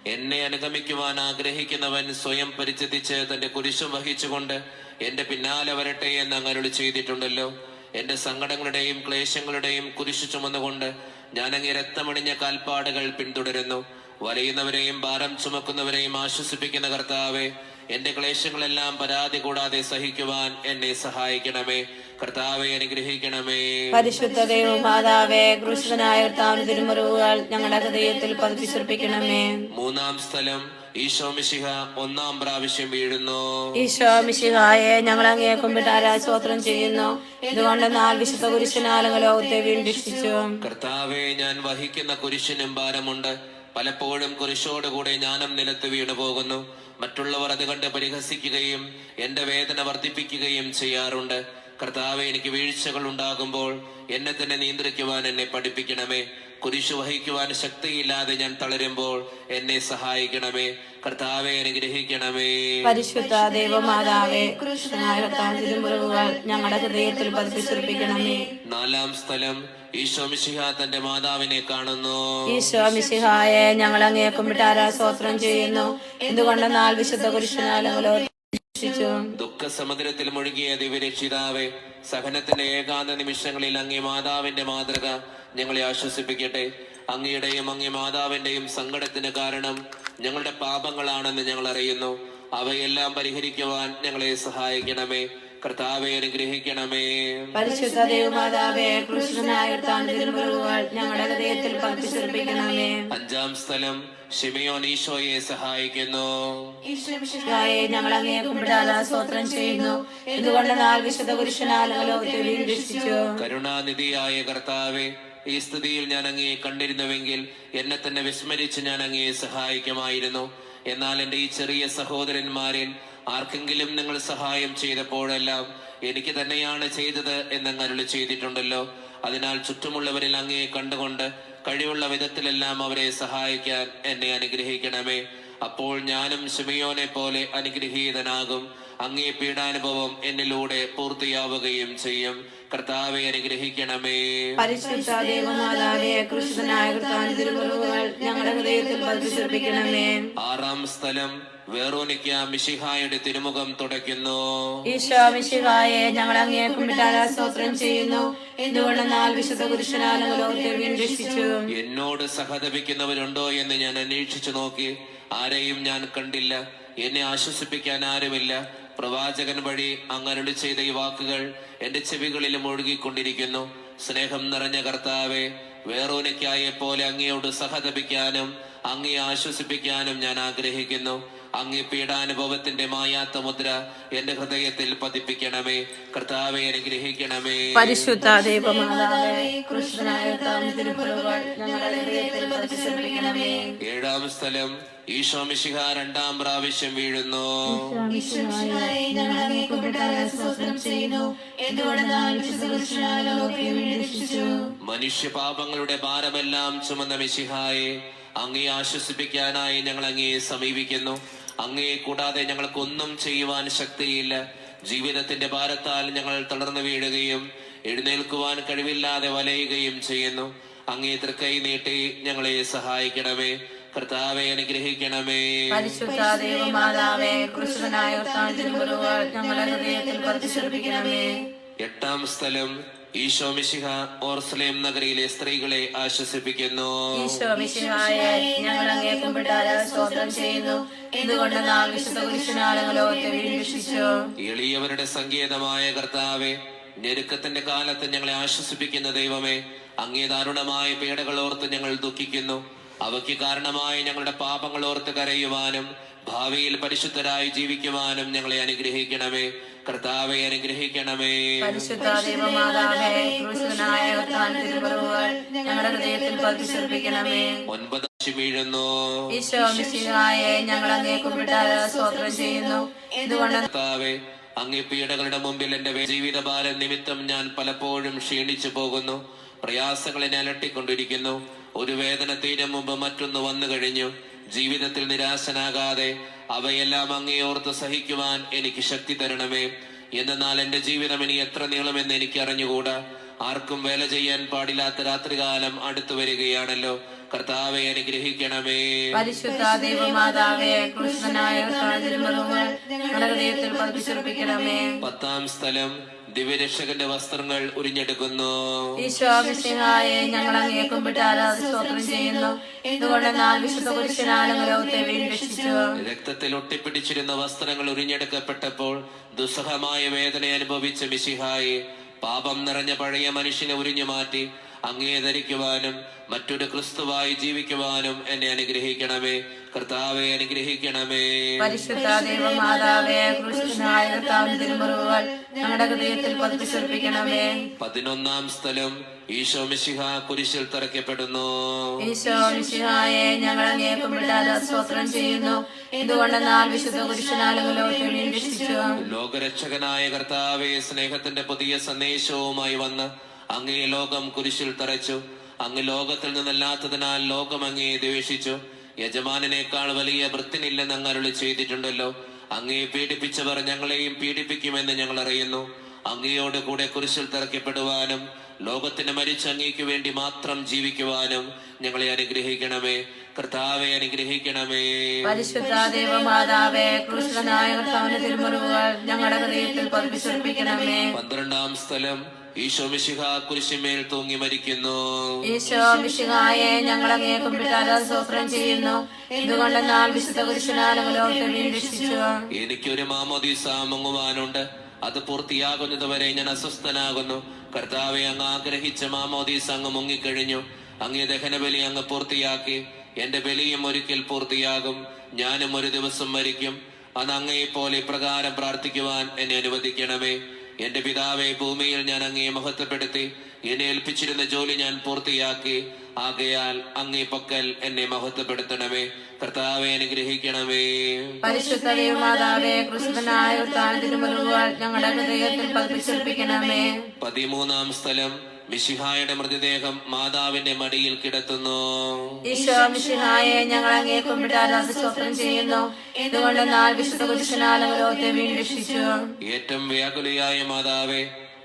എന്നെ അനുഗമിക്കുവാൻ ആഗ്രഹിക്കുന്നവൻ സ്വയം പരിത്യജിച്ച് തന്റെ കുരിശും വഹിച്ചുകൊണ്ട് എന്റെ പിന്നാലെ വരട്ടെ എന്ന് അങ്ങ് അരുളി ചെയ്തിട്ടുണ്ടല്ലോ. എന്റെ സങ്കടങ്ങളുടെയും ക്ലേശങ്ങളുടെയും കുരിശു ചുമന്നുകൊണ്ട് ഞാൻ അങ്ങേ രക്തമണിഞ്ഞ കാൽപ്പാടുകൾ പിന്തുടരുന്നു. വലയുന്നവരെയും ഭാരം ചുമക്കുന്നവരെയും ആശ്വസിപ്പിക്കുന്ന കർത്താവെ, എന്റെ ക്ലേശങ്ങളെല്ലാം പരാതി കൂടാതെ സഹിക്കുവാൻ എന്നെ സഹായിക്കണമേ. കർത്താവെ അനുഗ്രഹിക്കണമേ. പരിശുദ്ധ ദൈവമാതാവേ, ക്രൂശിതനായ കർത്താവിന്റെ തിരുമുറിവുകൾ ഞങ്ങളുടെ ഹൃദയത്തിൽ പതിപ്പിച്ചുറപ്പിക്കണമേ. മൂന്നാം സ്ഥലം ഈശോ മിശിഹ ഒന്നാം പ്രാവശ്യം വീഴുന്നു. ഈശോ മിശിഹായെ ഞങ്ങൾ അങ്ങേ കുമ്പിട്ടാരാ സ്തോത്രം ചെയ്യുന്നു. എന്തുകൊണ്ടെന്നാൽ വിശുദ്ധ കുരിശനാലും ലോകത്തെ വീണ്ടും രക്ഷിച്ചു. കർത്താവെ, ഞാൻ വഹിക്കുന്ന കുരിശിനും ഭാരമുണ്ട്. പലപ്പോഴും കുരിശോടുകൂടെ ഞാനും നിലത്ത് വീണു പോകുന്നു. മറ്റുള്ളവർ അത് കണ്ട് പരിഹസിക്കുകയും എന്റെ വേദന വർദ്ധിപ്പിക്കുകയും ചെയ്യാറുണ്ട്. കർത്താവെ, എനിക്ക് വീഴ്ചകൾ ഉണ്ടാകുമ്പോൾ എന്നെ തന്നെ നിയന്ത്രിക്കുവാൻ എന്നെ പഠിപ്പിക്കണമേ. കുരിശു വഹിക്കുവാൻ ശക്തിയില്ലാതെ ഞാൻ തളരുമ്പോൾ എന്നെ സഹായിക്കണമേ. കർത്താവെ അനുഗ്രഹിക്കണമേ. പരിശുദ്ധ ദൈവമാതാവേ, ക്രൂശിതനായ കർത്താവിന്റെ തിരുമുറിവുകൾ ഞങ്ങളുടെ ഹൃദയത്തിൽ പതിപ്പിച്ചുറപ്പിക്കണമേ. നാലാം സ്ഥലം ഈശോ മിശിഹ തന്റെ മാതാവിനെ കാണുന്നു. ഈശോ മിശിഹായെ ഞങ്ങൾ അങ്ങേ കുമ്പിട്ടാരാ സ്തോത്രം ചെയ്യുന്നു. എന്തുകൊണ്ടെന്നാൽ വിശുദ്ധ കുരിശനാലും ലോകത്തെ രക്ഷിച്ചു. ദുഃഖസമുദ്രത്തിൽ മുഴുകിയ ദിവ്യരക്ഷിതാവേ, സഹനത്തിന്റെ ഏകാന്ത നിമിഷങ്ങളിൽ അങ്ങേ മാതാവിന്റെ മാതൃക ഞങ്ങളെ ആശ്വസിപ്പിക്കട്ടെ. അങ്ങയുടെയും അങ്ങേ മാതാവിന്റെയും സങ്കടത്തിന് കാരണം ഞങ്ങളുടെ പാപങ്ങളാണെന്ന് ഞങ്ങൾ അറിയുന്നു. അവയെല്ലാം പരിഹരിക്കുവാൻ ഞങ്ങളെ സഹായിക്കണമേ. കർത്താവെ അനുഗ്രഹിക്കണമേ. പരിശുദ്ധ ദൈവമാതാവേ, ക്രൂശിതനായ കർത്താവിന്റെ തിരുമുറിവുകൾ ഞങ്ങളുടെ ഹൃദയത്തിൽ പതിപ്പിച്ചുറപ്പിക്കണമേ. അഞ്ചാം സ്ഥലം ശിമയോൻ ഈശോയെ സഹായിക്കുന്നു. ഈശോയെ ഞങ്ങൾ അങ്ങേ കുമ്പിടാതെ സ്തോത്രം ചെയ്യുന്നു. എന്തുകൊണ്ടെന്നാൽ വിശുദ്ധ കുരിശനാലും ലോകത്തെ വീണ്ടും രക്ഷിച്ചു. കരുണാനിധിയായ കർത്താവെ, ഈ സ്ഥിതിയിൽ ഞാൻ അങ്ങയെ കണ്ടിരുന്നുവെങ്കിൽ എന്നെ തന്നെ വിസ്മരിച്ച് ഞാൻ അങ്ങയെ സഹായിക്കുമായിരുന്നു. എന്നാൽ എന്റെ ഈ ചെറിയ സഹോദരന്മാരിൽ ആർക്കെങ്കിലും നിങ്ങൾ സഹായം ചെയ്തപ്പോഴെല്ലാം എനിക്ക് തന്നെയാണ് ചെയ്തത് എന്നങ്ങ് അരുളി ചെയ്തിട്ടുണ്ടല്ലോ. അതിനാൽ ചുറ്റുമുള്ളവരിൽ അങ്ങയെ കണ്ടുകൊണ്ട് കഴിവുള്ള വിധത്തിലെല്ലാം അവരെ സഹായിക്കാൻ എന്നെ അനുഗ്രഹിക്കണമേ. അപ്പോൾ ഞാനും ശിമയോനെ പോലെ അനുഗ്രഹീതനാകും. അങ്ങേ പീഡാനുഭവം എന്നിലൂടെ പൂർത്തിയാവുകയും ചെയ്യും. കർത്താവെ അനുഗ്രഹിക്കണമേ. പരിശുദ്ധ ദൈവമാതാവേ, ക്രൂശിതനായ കർത്താവിന്റെ തിരുമുറിവുകൾ ഞങ്ങളുടെ ഹൃദയത്തിൽ പതിപ്പിച്ചുറപ്പിക്കണമേ. ആറാം സ്ഥലം വെറോനിക്ക മിശിഹായുടെ തിരുമുഖം തുടയ്ക്കുന്നു. ഈശോ മിശിഹായെ ഞങ്ങൾ അങ്ങേ കുമ്പിട്ടാരാ സ്തോത്രം ചെയ്യുന്നു. എന്തുകൊണ്ടെന്നാൽ വിശുദ്ധ കുരിശനാലും ലോകത്തെ വീണ്ടും രക്ഷിച്ചു. എന്നോട് സഹതപിക്കുന്നവരുണ്ടോ എന്ന് ഞാൻ അന്വേഷിച്ചു നോക്കി. ആരെയും ഞാൻ കണ്ടില്ല. എന്നെ ആശ്വസിപ്പിക്കാൻ ആരുമില്ല. പ്രവാചകൻ വഴി അങ്ങ് അരുളി ചെയ്ത ഈ വാക്കുകൾ എന്റെ ചെവികളിൽ ഒഴുകിക്കൊണ്ടിരിക്കുന്നു. സ്നേഹം നിറഞ്ഞ കർത്താവെ, വെറോനിക്കായെ പോലെ അങ്ങയോട് സഹതപിക്കാനും അങ്ങയെ ആശ്വസിപ്പിക്കാനും ഞാൻ ആഗ്രഹിക്കുന്നു. അങ്ങേ പീഡാനുഭവത്തിന്റെ മായാത്ത മുദ്ര എന്റെ ഹൃദയത്തിൽ പതിപ്പിക്കണമേ. കർത്താവെ അനുഗ്രഹിക്കണമേ. പരിശുദ്ധ ദൈവമാതാവേ, ക്രൂശിതനായ കർത്താവിന്റെ തിരുമുറിവുകൾ ഞങ്ങളുടെ ഹൃദയത്തിൽ പതിപ്പിച്ചുറപ്പിക്കണമേ. ഏഴാം സ്ഥലം ഈശോ മിശിഹ രണ്ടാം പ്രാവശ്യം വീഴുന്നു. ഞങ്ങൾ അങ്ങേ കുമ്പിട്ടാരാ സ്തോത്രം ചെയ്യുന്നു. എന്തുകൊണ്ടെന്നാൽ വിശുദ്ധ കുരിശനാലും ലോകത്തെ വീണ്ടും രക്ഷിച്ചു. മനുഷ്യപാപങ്ങളുടെ ഭാരമെല്ലാം ചുമന്ന മിശിഹായെ, അങ്ങയെ ആശ്വസിപ്പിക്കാനായി ഞങ്ങൾ അങ്ങയെ സമീപിക്കുന്നു. അങ്ങയെ കൂടാതെ ഞങ്ങൾക്കൊന്നും ചെയ്യുവാൻ ശക്തിയില്ല. ജീവിതത്തിന്റെ ഭാരത്താൽ ഞങ്ങൾ തളർന്നു വീഴുകയും എഴുന്നേൽക്കുവാൻ കഴിവില്ലാതെ വലയുകയും ചെയ്യുന്നു. അങ്ങേ തൃക്കൈ നീട്ടി ഞങ്ങളെ സഹായിക്കണമേ. കർത്താവെ അനുഗ്രഹിക്കണമേ. പരിശുദ്ധ ദൈവമാതാവേ, ക്രൂശിതനായ കർത്താവിന്റെ തിരുമുറിവുകൾ ഞങ്ങളുടെ ഹൃദയത്തിൽ പതിപ്പിച്ചുറപ്പിക്കണമേ. എട്ടാം സ്ഥലം ഈശോ മിശിഹ ഓർസലേം നഗരിയിലെ സ്ത്രീകളെ ആശ്വസിപ്പിക്കുന്നു. ഈശോ മിശിഹായെ ഞങ്ങൾ അങ്ങേ കുമ്പിട്ടാരാ സ്തോത്രം ചെയ്യുന്നു. എന്തുകൊണ്ടെന്നാൽ വിശുദ്ധ കുരിശനാലും ലോകത്തെ വീണ്ടും രക്ഷിച്ചു. എളിയവരുടെ സങ്കേതമായ കർത്താവെ, ഞെരുക്കത്തിന്റെ കാലത്ത് ഞങ്ങളെ ആശ്വസിപ്പിക്കുന്ന ദൈവമേ, അങ്ങേ ദാരുണമായ പീഡകൾ ഓർത്ത് ഞങ്ങൾ ദുഃഖിക്കുന്നു. അവയ്ക്ക് കാരണമായി ഞങ്ങളുടെ പാപങ്ങൾ ഓർത്ത് കരയുവാനും ഭാവിയിൽ പരിശുദ്ധരായി ജീവിക്കുവാനും ഞങ്ങളെ അനുഗ്രഹിക്കണമേ. കർത്താവെ അനുഗ്രഹിക്കണമേ. പരിശുദ്ധ ദൈവമാതാവേ, ക്രൂശിതനായ കർത്താവിന്റെ തിരുമുറിവുകൾ ഞങ്ങളുടെ ഹൃദയത്തിൽ പതിപ്പിച്ചുറപ്പിക്കണമേ. ഒൻപതാം വീഴുന്നു. ഈശോ മിശിഹായെ ഞങ്ങൾ അങ്ങേ കുമ്പിട്ടാരാ സ്തോത്രം ചെയ്യുന്നു. എന്തുകൊണ്ട് കർത്താവെ, അങ്ങേ പീഡകളുടെ മുമ്പിൽ എന്റെ ജീവിതഭാരം നിമിത്തം ഞാൻ പലപ്പോഴും ക്ഷീണിച്ചു പോകുന്നു. പ്രയാസങ്ങളെ അലട്ടിക്കൊണ്ടിരിക്കുന്നു. ഒരു വേദന തീരും മുമ്പ് മറ്റൊന്ന് വന്നു കഴിഞ്ഞു. ജീവിതത്തിൽ നിരാശനാകാതെ അവയെല്ലാം അങ്ങേ ഓർത്ത് സഹിക്കുവാൻ എനിക്ക് ശക്തി തരണമേ. എന്നാൽ എന്റെ ജീവിതം ഇനി എത്ര നീളമെന്ന് എനിക്ക് അറിഞ്ഞുകൂടാ. ആർക്കും വേല ചെയ്യാൻ പാടില്ലാത്ത രാത്രികാലം അടുത്തു വരികയാണല്ലോ. കർത്താവെ അനുഗ്രഹിക്കണമേ. പരിശുദ്ധ ദൈവമാതാവേ, ക്രൂശിതനായ തിരുമുറിവുകൾ ഞങ്ങളുടെ ഹൃദയത്തിൽ പതിപ്പിച്ചുറപ്പിക്കണമേ. 10-ാം സ്ഥലം ദിവ്യരക്ഷകന്റെ വസ്ത്രങ്ങൾ ഉരിഞ്ഞെടുക്കുന്നു. ഈശോ മിശിഹായെ, ഞങ്ങൾ അങ്ങയെ കുമ്പിട്ട് ആരാധിച്ച് സ്തോത്രം ചെയ്യുന്നു. ഇതുകൊണ്ടെന്നാൽ വിശുദ്ധ പുരുഷനാലും ലോകത്തെ വീണ്ടെടുത്തു. രക്തത്തിൽ ഒട്ടിപ്പിടിച്ചിരുന്ന വസ്ത്രങ്ങൾ ഉരിഞ്ഞെടുക്കപ്പെട്ടപ്പോൾ ദുസ്സഹമായ വേദന അനുഭവിച്ച മിശിഹായെ, പാപം നിറഞ്ഞ പഴയ മനുഷ്യനെ ഉരിഞ്ഞു മാറ്റി അങ്ങയെ ധരിക്കുവാനും മറ്റൊരു ക്രിസ്തുവായി ജീവിക്കുവാനും എന്നെ അനുഗ്രഹിക്കണമേ. കർത്താവെ അനുഗ്രഹിക്കണമേ. പരിശുദ്ധ ദൈവമാതാവേ, ക്രൂശിതനായ തിരുമുറിവുകൾ ഞങ്ങളുടെ ഹൃദയത്തിൽ പതിപ്പിച്ചുറപ്പിക്കണമേ. 11-ാം സ്ഥലം ഈശോ മിശിഹ കുരിശിൽ തറയ്ക്കപ്പെടുന്നു. ഈശോ മിശിഹായെ, ഞങ്ങൾ അങ്ങയെ കുമ്പിട്ട് ആരാധിച്ച് സ്തോത്രം ചെയ്യുന്നു. ഇതുകൊണ്ടെന്നാൽ വിശുദ്ധ പുരുഷനാലും ലോകത്തെ വീണ്ടെടുത്തു. ലോകരക്ഷകനായ കർത്താവെ, സ്നേഹത്തിന്റെ പുതിയ സന്ദേശവുമായി വന്ന് അങ്ങേ ലോകം കുരിശിൽ തറച്ചു. അങ്ങ് ലോകത്തിൽ നിന്നല്ലാത്തതിനാൽ ലോകം അങ്ങയെ ദ്വേഷിച്ചു. യജമാനേക്കാൾ വലിയ വൃത്തിനില്ലെന്ന് അങ്ങ് അരുളി ചെയ്തിട്ടുണ്ടല്ലോ. അങ്ങയെ പീഡിപ്പിച്ചവർ ഞങ്ങളെയും പീഡിപ്പിക്കുമെന്ന് ഞങ്ങൾ അറിയുന്നു. അങ്ങയോട് കൂടെ കുരിശിൽ തറയ്ക്കപ്പെടുവാനും ലോകത്തിന് മരിച്ച് അങ്ങേക്ക് വേണ്ടി മാത്രം ജീവിക്കുവാനും ഞങ്ങളെ അനുഗ്രഹിക്കണമേ. കർത്താവെ അനുഗ്രഹിക്കണമേ. പരിശുദ്ധ ദൈവമാതാവേ, ക്രൂശിതനായ കർത്താവിന്റെ തിരുമുറിവുകൾ ഞങ്ങളുടെ ഹൃദയത്തിൽ പതിപ്പിച്ചുറപ്പിക്കണമേ. 12-ാം സ്ഥലം ഈശോ മിശിഹ കുരിശിന്മേൽ തൂങ്ങി മരിക്കുന്നു. ഈശോ മിശിഹായെ, ഞങ്ങൾ അങ്ങയെ കുമ്പിട്ട് ആരാധിച്ച് സ്തോത്രം ചെയ്യുന്നു. ഇതുകൊണ്ടെന്നാൽ വിശുദ്ധ പുരുഷനാലും ലോകത്തെ വീണ്ടെടുത്തു. എനിക്കൊരു മാമോദീസ മുങ്ങുവാനുണ്ട്. അത് പൂർത്തിയാകുന്നതുവരെ ഞാൻ അസ്വസ്ഥനാകുന്നു. കർത്താവെ, അങ്ങ് ആഗ്രഹിച്ച മാമോദീസ അങ്ങ് മുങ്ങിക്കഴിഞ്ഞു. അങ്ങേ ദഹനബലി അങ്ങ് പൂർത്തിയാക്കി. എന്റെ ബലിയും ഒരിക്കൽ പൂർത്തിയാകും. ഞാനും ഒരു ദിവസം മരിക്കും. അത് അങ്ങയെ പോലെ ഇപ്രകാരം പ്രാർത്ഥിക്കുവാൻ എന്നെ അനുവദിക്കണമേ. എന്റെ പിതാവെ, ഭൂമിയിൽ ഞാൻ അങ്ങയെ മഹത്വപ്പെടുത്തി. എന്നെ ഏൽപ്പിച്ചിരുന്ന ജോലി ഞാൻ പൂർത്തിയാക്കി. ആകയാൽ അങ്ങേ പക്കൽ എന്നെ മഹത്വപ്പെടുത്തണമേ. കർത്താവെ അനുഗ്രഹിക്കണമേ. പരിശുദ്ധ ദൈവമാതാവേ, ക്രൂശിതനായ തിരുമുറിവുകൾ ഞങ്ങളുടെ ഹൃദയത്തിൽ പതിപ്പിച്ചുറപ്പിക്കണമേ. 13-ാം സ്ഥലം മിശിഹായുടെ മൃതദേഹം മാതാവിന്റെ മടിയിൽ കിടത്തുന്നു. ഈശോ മിശിഹായെ, ഞങ്ങൾ അങ്ങയെ കുമ്പിട്ട് ആരാധിച്ച് സ്തോത്രം ചെയ്യുന്നു. ഇതുകൊണ്ടെന്നാൽ വിശുദ്ധ പുരുഷനാലും ലോകത്തെ വീണ്ടെടുത്തു. ഏറ്റവും വ്യാകുലയായ മാതാവേ,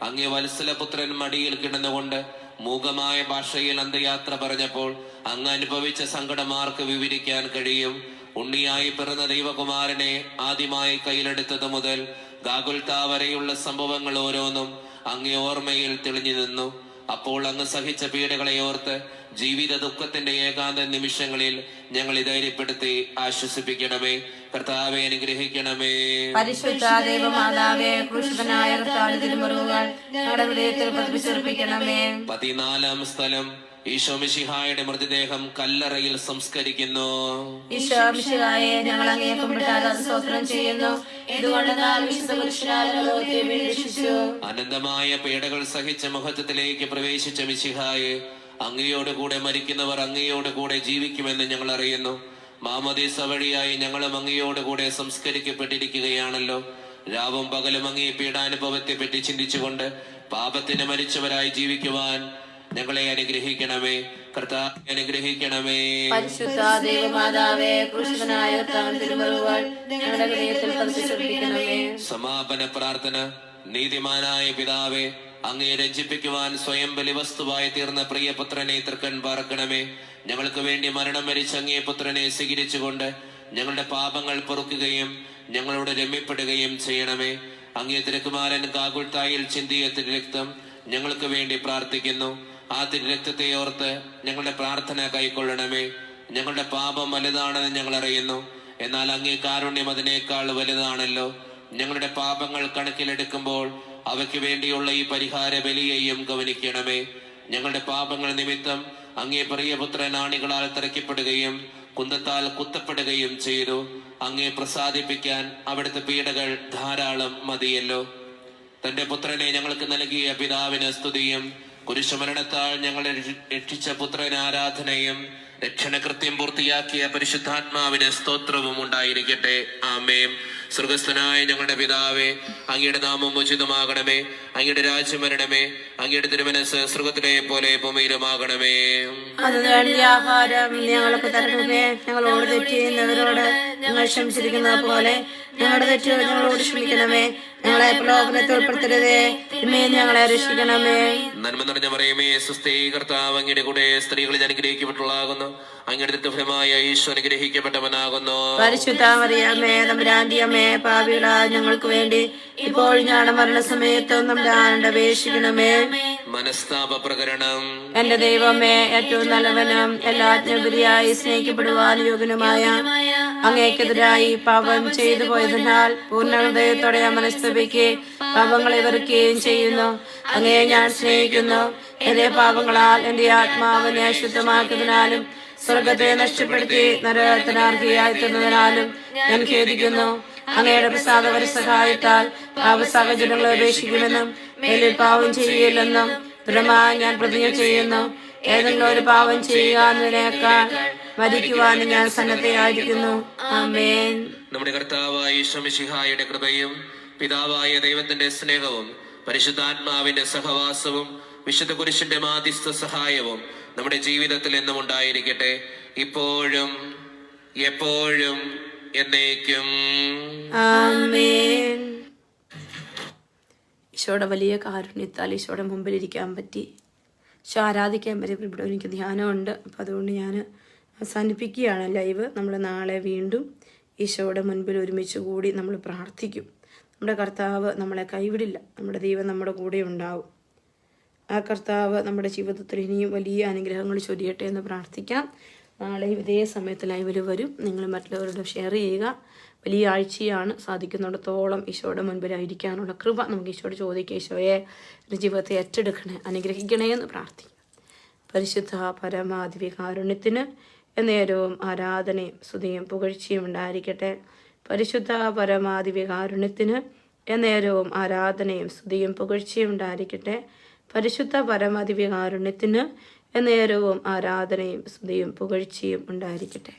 അങ്ങേ വത്സലപുത്രൻ മടിയിൽ കിടന്നുകൊണ്ട് മൂകമായ ഭാഷയിൽ അന്ത്യയാത്ര പറഞ്ഞപ്പോൾ അങ്ങ് അനുഭവിച്ച സങ്കടം ആർക്ക് വിവരിക്കാൻ കഴിയും? ഉണ്ണിയായി പിറന്ന ദൈവകുമാരനെ ആദ്യമായി കയ്യിലെടുത്തത് മുതൽ ഗാഗുൽത്താ വരെയുള്ള സംഭവങ്ങൾ ഓരോന്നും അങ്ങേ ഓർമ്മയിൽ തെളിഞ്ഞു നിന്നു. അപ്പോൾ അങ്ങ് സഹിച്ച പീഡകളെ ഓർത്ത് ജീവിത ദുഃഖത്തിന്റെ ഏകാന്ത നിമിഷങ്ങളിൽ ഞങ്ങളെ ധൈര്യപ്പെടുത്തി ആശ്വസിപ്പിക്കണമേ. കർത്താവെ അനുഗ്രഹിക്കണമേ. പരിശുദ്ധ ദൈവമാതാവേ, ക്രൂശിതനായ കർത്താവിന്റെ തിരുമുറിവുകൾ ഞങ്ങളുടെ ഹൃദയത്തിൽ പതിപ്പിച്ചുറപ്പിക്കണമേ. 14-ാം സ്ഥലം ഈശോ മിശിഹായുടെ മൃതദേഹം കല്ലറയിൽ സംസ്കരിക്കുന്നു. ഈശോ മിശിഹായെ, ഞങ്ങൾ അങ്ങയെ കുമ്പിട്ട് ആരാധിച്ച് സ്തോത്രം ചെയ്യുന്നു. ഇതുകൊണ്ടെന്നാൽ വിശുദ്ധ പുരുഷനാലും ലോകത്തെ വീണ്ടെടുത്തു. അനന്തമായ പീഡകൾ സഹിച്ച മഹത്വത്തിലേക്ക് പ്രവേശിച്ച മിശിഹായെ, അങ്ങയോട് കൂടെ മരിക്കുന്നവർ അങ്ങയോട് കൂടെ ജീവിക്കുമെന്ന് ഞങ്ങൾ അറിയുന്നു. മാമോദീസ വഴിയായി ഞങ്ങളും അങ്ങയോട് കൂടെ സംസ്കരിക്കപ്പെട്ടിരിക്കുകയാണല്ലോ. രാവും പകലും അങ്ങേ പീഡാനുഭവത്തെ പറ്റി ചിന്തിച്ചുകൊണ്ട് പാപത്തിന് മരിച്ചവരായി ജീവിക്കുവാൻ ഞങ്ങളെ അനുഗ്രഹിക്കണമേ. കർത്താവെ അനുഗ്രഹിക്കണമേ. പരിശുദ്ധ ദൈവമാതാവേ, ക്രൂശിതനായ കർത്താവിന്റെ തിരുമുറിവുകൾ ഞങ്ങളുടെ ഹൃദയത്തിൽ പതിപ്പിച്ചുറപ്പിക്കണമേ. സമാപന പ്രാർത്ഥന. നീതിമാനായ പിതാവേ, അങ്ങയെ രഞ്ജിപ്പിക്കുവാൻ സ്വയം ബലിവസ്തുവായി തീർന്ന പ്രിയപുത്രനെ തൃക്കൺ പാർക്കണമേ. ഞങ്ങൾക്ക് വേണ്ടി മരണം വരിച്ച അങ്ങേ പുത്രനെ സ്വീകരിച്ചുകൊണ്ട് ഞങ്ങളുടെ പാപങ്ങൾ പൊറുക്കുകയും ഞങ്ങളോട് രമ്യപ്പെടുകയും ചെയ്യണമേ. അങ്ങേ തിരുക്കുമാരൻ ഗാഗുൽത്തായിൽ ചിന്തിയ തിരുരക്തം ഞങ്ങൾക്ക് വേണ്ടി പ്രാർത്ഥിക്കുന്നു. ആ തിരുരക്തത്തെ ഓർത്ത് ഞങ്ങളുടെ പ്രാർത്ഥന കൈക്കൊള്ളണമേ. ഞങ്ങളുടെ പാപം വലുതാണെന്ന് ഞങ്ങൾ അറിയുന്നു. എന്നാൽ അങ്ങേ കാരുണ്യം അതിനേക്കാൾ വലുതാണല്ലോ. ഞങ്ങളുടെ പാപങ്ങൾ കണക്കിലെടുക്കുമ്പോൾ അവയ്ക്ക് വേണ്ടിയുള്ള ഈ പരിഹാര ബലിയെയും ഗവനിക്കണമേ. ഞങ്ങളുടെ പാപങ്ങൾ നിമിത്തം അങ്ങേ പ്രിയപുത്രൻ ആണികളാൽ തറയ്ക്കപ്പെടുകയും കുന്തത്താൽ കുത്തപ്പെടുകയും ചെയ്തു. അങ്ങേ പ്രസാദിപ്പിക്കാൻ അവിടുത്തെ പീഡകൾ ധാരാളം മതിയല്ലോ. തന്റെ പുത്രനെ ഞങ്ങൾക്ക് നൽകിയ പിതാവിന് സ്തുതിയും കുരിശുമരണത്താൽ ഞങ്ങളെ രക്ഷിച്ച പുത്രന് ആരാധനയും രക്ഷണകൃത്യം പൂർത്തിയാക്കിയ പരിശുദ്ധാത്മാവിന് സ്തോത്രവും ഉണ്ടായിരിക്കട്ടെ. ആമേൻ. സ്വർഗസ്ഥനായ ഞങ്ങളുടെ പിതാവേ, അങ്ങയുടെ നാമം ഉചിതമാകണമേ. അങ്ങയുടെ രാജ്യം വരണമേ. അങ്ങയുടെ തിരുമനസ് സ്വർഗത്തിലെ പോലെ ഭൂമിയിലുമാകണമേ. അതിന് വേണ്ടിയ ആഹാരം ഞങ്ങൾക്ക് തരണമേ. ഞങ്ങളോട് തെറ്റ് ചെയ്യുന്നവരോട് ഞങ്ങൾ ക്ഷമിച്ചിരിക്കുന്നത് പോലെ ഞങ്ങളുടെ തെറ്റുകൾ ഞങ്ങളോട് ക്ഷമിക്കണമേ. ഞങ്ങളെ പ്രലോഭനത്തിൽ ഉൾപ്പെടുത്തരുതേ, തിന്മയിൽ ഞങ്ങളെ രക്ഷിക്കണമേ. നന്മ നിറഞ്ഞ മറിയമേ, സ്വസ്തി, കർത്താവ് അങ്ങയുടെ കൂടെ സ്ത്രീകളിൽ അനുഗ്രഹിക്കപ്പെട്ടവളാകുന്നു. അങ്ങയുടെ ഫലമായ ഈശോ അനുഗ്രഹിക്കപ്പെട്ടവനാകുന്നു. പരിശുദ്ധ മറിയമേ, തമ്പുരാന്റെ അമ്മേ, പാപികളായ ഞങ്ങൾക്ക് വേണ്ടി ഇപ്പോൾ ഞങ്ങളുടെ മരണസമയത്തും തമ്പുരാനോട് അപേക്ഷിക്കണമേ. മനസ്താപ പ്രകരണം. എന്റെ ദൈവമേ, ഏറ്റവും നല്ലവനും എല്ലാജ്ഞപരിയായി സ്നേഹിക്കപ്പെടുവാൻ യോഗ്യനുമായ അങ്ങേക്കെതിരായി പാപം ചെയ്തു പോയതിനാൽ പൂർണ്ണ ഹൃദയത്തോടെ മനസ്തപിക്ക് പാപങ്ങളെ വെറുക്കുകയും ചെയ്യുന്നു. അങ്ങയെ ഞാൻ സ്നേഹിക്കുന്നു. എന്റെ പാപങ്ങളാൽ എന്റെ ആത്മാവിനെ അശുദ്ധമാക്കുന്നതിനാലും സ്വർഗത്തെ നഷ്ടപ്പെടുത്തി നരകത്തിനർഹിയായി തീർന്നതിനാലും ഞാൻ ഖേദിക്കുന്നു. അങ്ങയുടെ പ്രസാദപര സഹായത്താൽ പാപസാഹചര്യങ്ങളെ ഉപേക്ഷിക്കുമെന്നും മേലിൽ പാപം ചെയ്യുകയില്ലെന്നും ദൃഢമായി ഞാൻ പ്രതിജ്ഞ ചെയ്യുന്നു. ഏതെങ്കിലും ഒരു പാപം ചെയ്യുക എന്നതിനേക്കാൾ മരിക്കുവാൻ ഞാൻ സന്നദ്ധയായിരിക്കുന്നു. ആമേൻ. നമ്മുടെ കർത്താവായ ഈശോ മിശിഹായുടെ കൃപയും പിതാവായ ദൈവത്തിന്റെ സ്നേഹവും പരിശുദ്ധാത്മാവിന്റെ സഹവാസവും വിശുദ്ധ കുരിശിന്റെ മാധ്യസ്ഥ സഹായവും നമ്മുടെ ജീവിതത്തിൽ എന്നും ഉണ്ടായിരിക്കട്ടെ, ഇപ്പോഴും എപ്പോഴും എന്നേക്കും. ആമേൻ. ഈശോയുടെ വലിയ കാരുണ്യത്താൽ ഈശോയുടെ മുമ്പിൽ ഇരിക്കാൻ പറ്റി. ഈശോ ആരാധിക്കാൻ വരെ ഇവിടെ എനിക്ക് ധ്യാനമുണ്ട്. അപ്പം അതുകൊണ്ട് ഞാൻ അവസാനിപ്പിക്കുകയാണ് ലൈവ്. നമ്മൾ നാളെ വീണ്ടും ഈശോയുടെ മുൻപിൽ ഒരുമിച്ച് കൂടി നമ്മൾ പ്രാർത്ഥിക്കും. നമ്മുടെ കർത്താവ് നമ്മളെ കൈവിടില്ല. നമ്മുടെ ദൈവം നമ്മുടെ കൂടെ ഉണ്ടാവും. ആ കർത്താവ് നമ്മുടെ ജീവിതത്തിൽ ഇനിയും വലിയ അനുഗ്രഹങ്ങൾ ചൊരിയട്ടെ എന്ന് പ്രാർത്ഥിക്കാം. നാളെ ഇതേ സമയത്ത് ലൈവിൽ വരും. നിങ്ങൾ മറ്റുള്ളവരോട് ഷെയർ ചെയ്യുക. വലിയ ആഴ്ചയാണ്. സാധിക്കുന്നിടത്തോളം ഈശോയുടെ മുൻപിലായിരിക്കാനുള്ള കൃപ നമുക്ക് ഈശോയോട് ചോദിക്കുക. ഈശോയെ എൻ്റെ ജീവിതത്തെ ഏറ്റെടുക്കണേ, അനുഗ്രഹിക്കണേ എന്ന് പ്രാർത്ഥിക്കുക. പരിശുദ്ധ പരമാധികാരുണ്യത്തിന് എന്നേരവും ആരാധനയും സ്തുതിയും പുകഴ്ചയും ഉണ്ടായിരിക്കട്ടെ. പരിശുദ്ധ പരമാധികാരുണ്യത്തിന് എന്നേരവും ആരാധനയും സ്തുതിയും പുകഴ്ചയും ഉണ്ടായിരിക്കട്ടെ. പരിശുദ്ധ പരമാധികാരുണ്യത്തിന് എന്നേരവും ആരാധനയും സ്തുതിയും പുകഴ്ചയും ഉണ്ടായിരിക്കട്ടെ.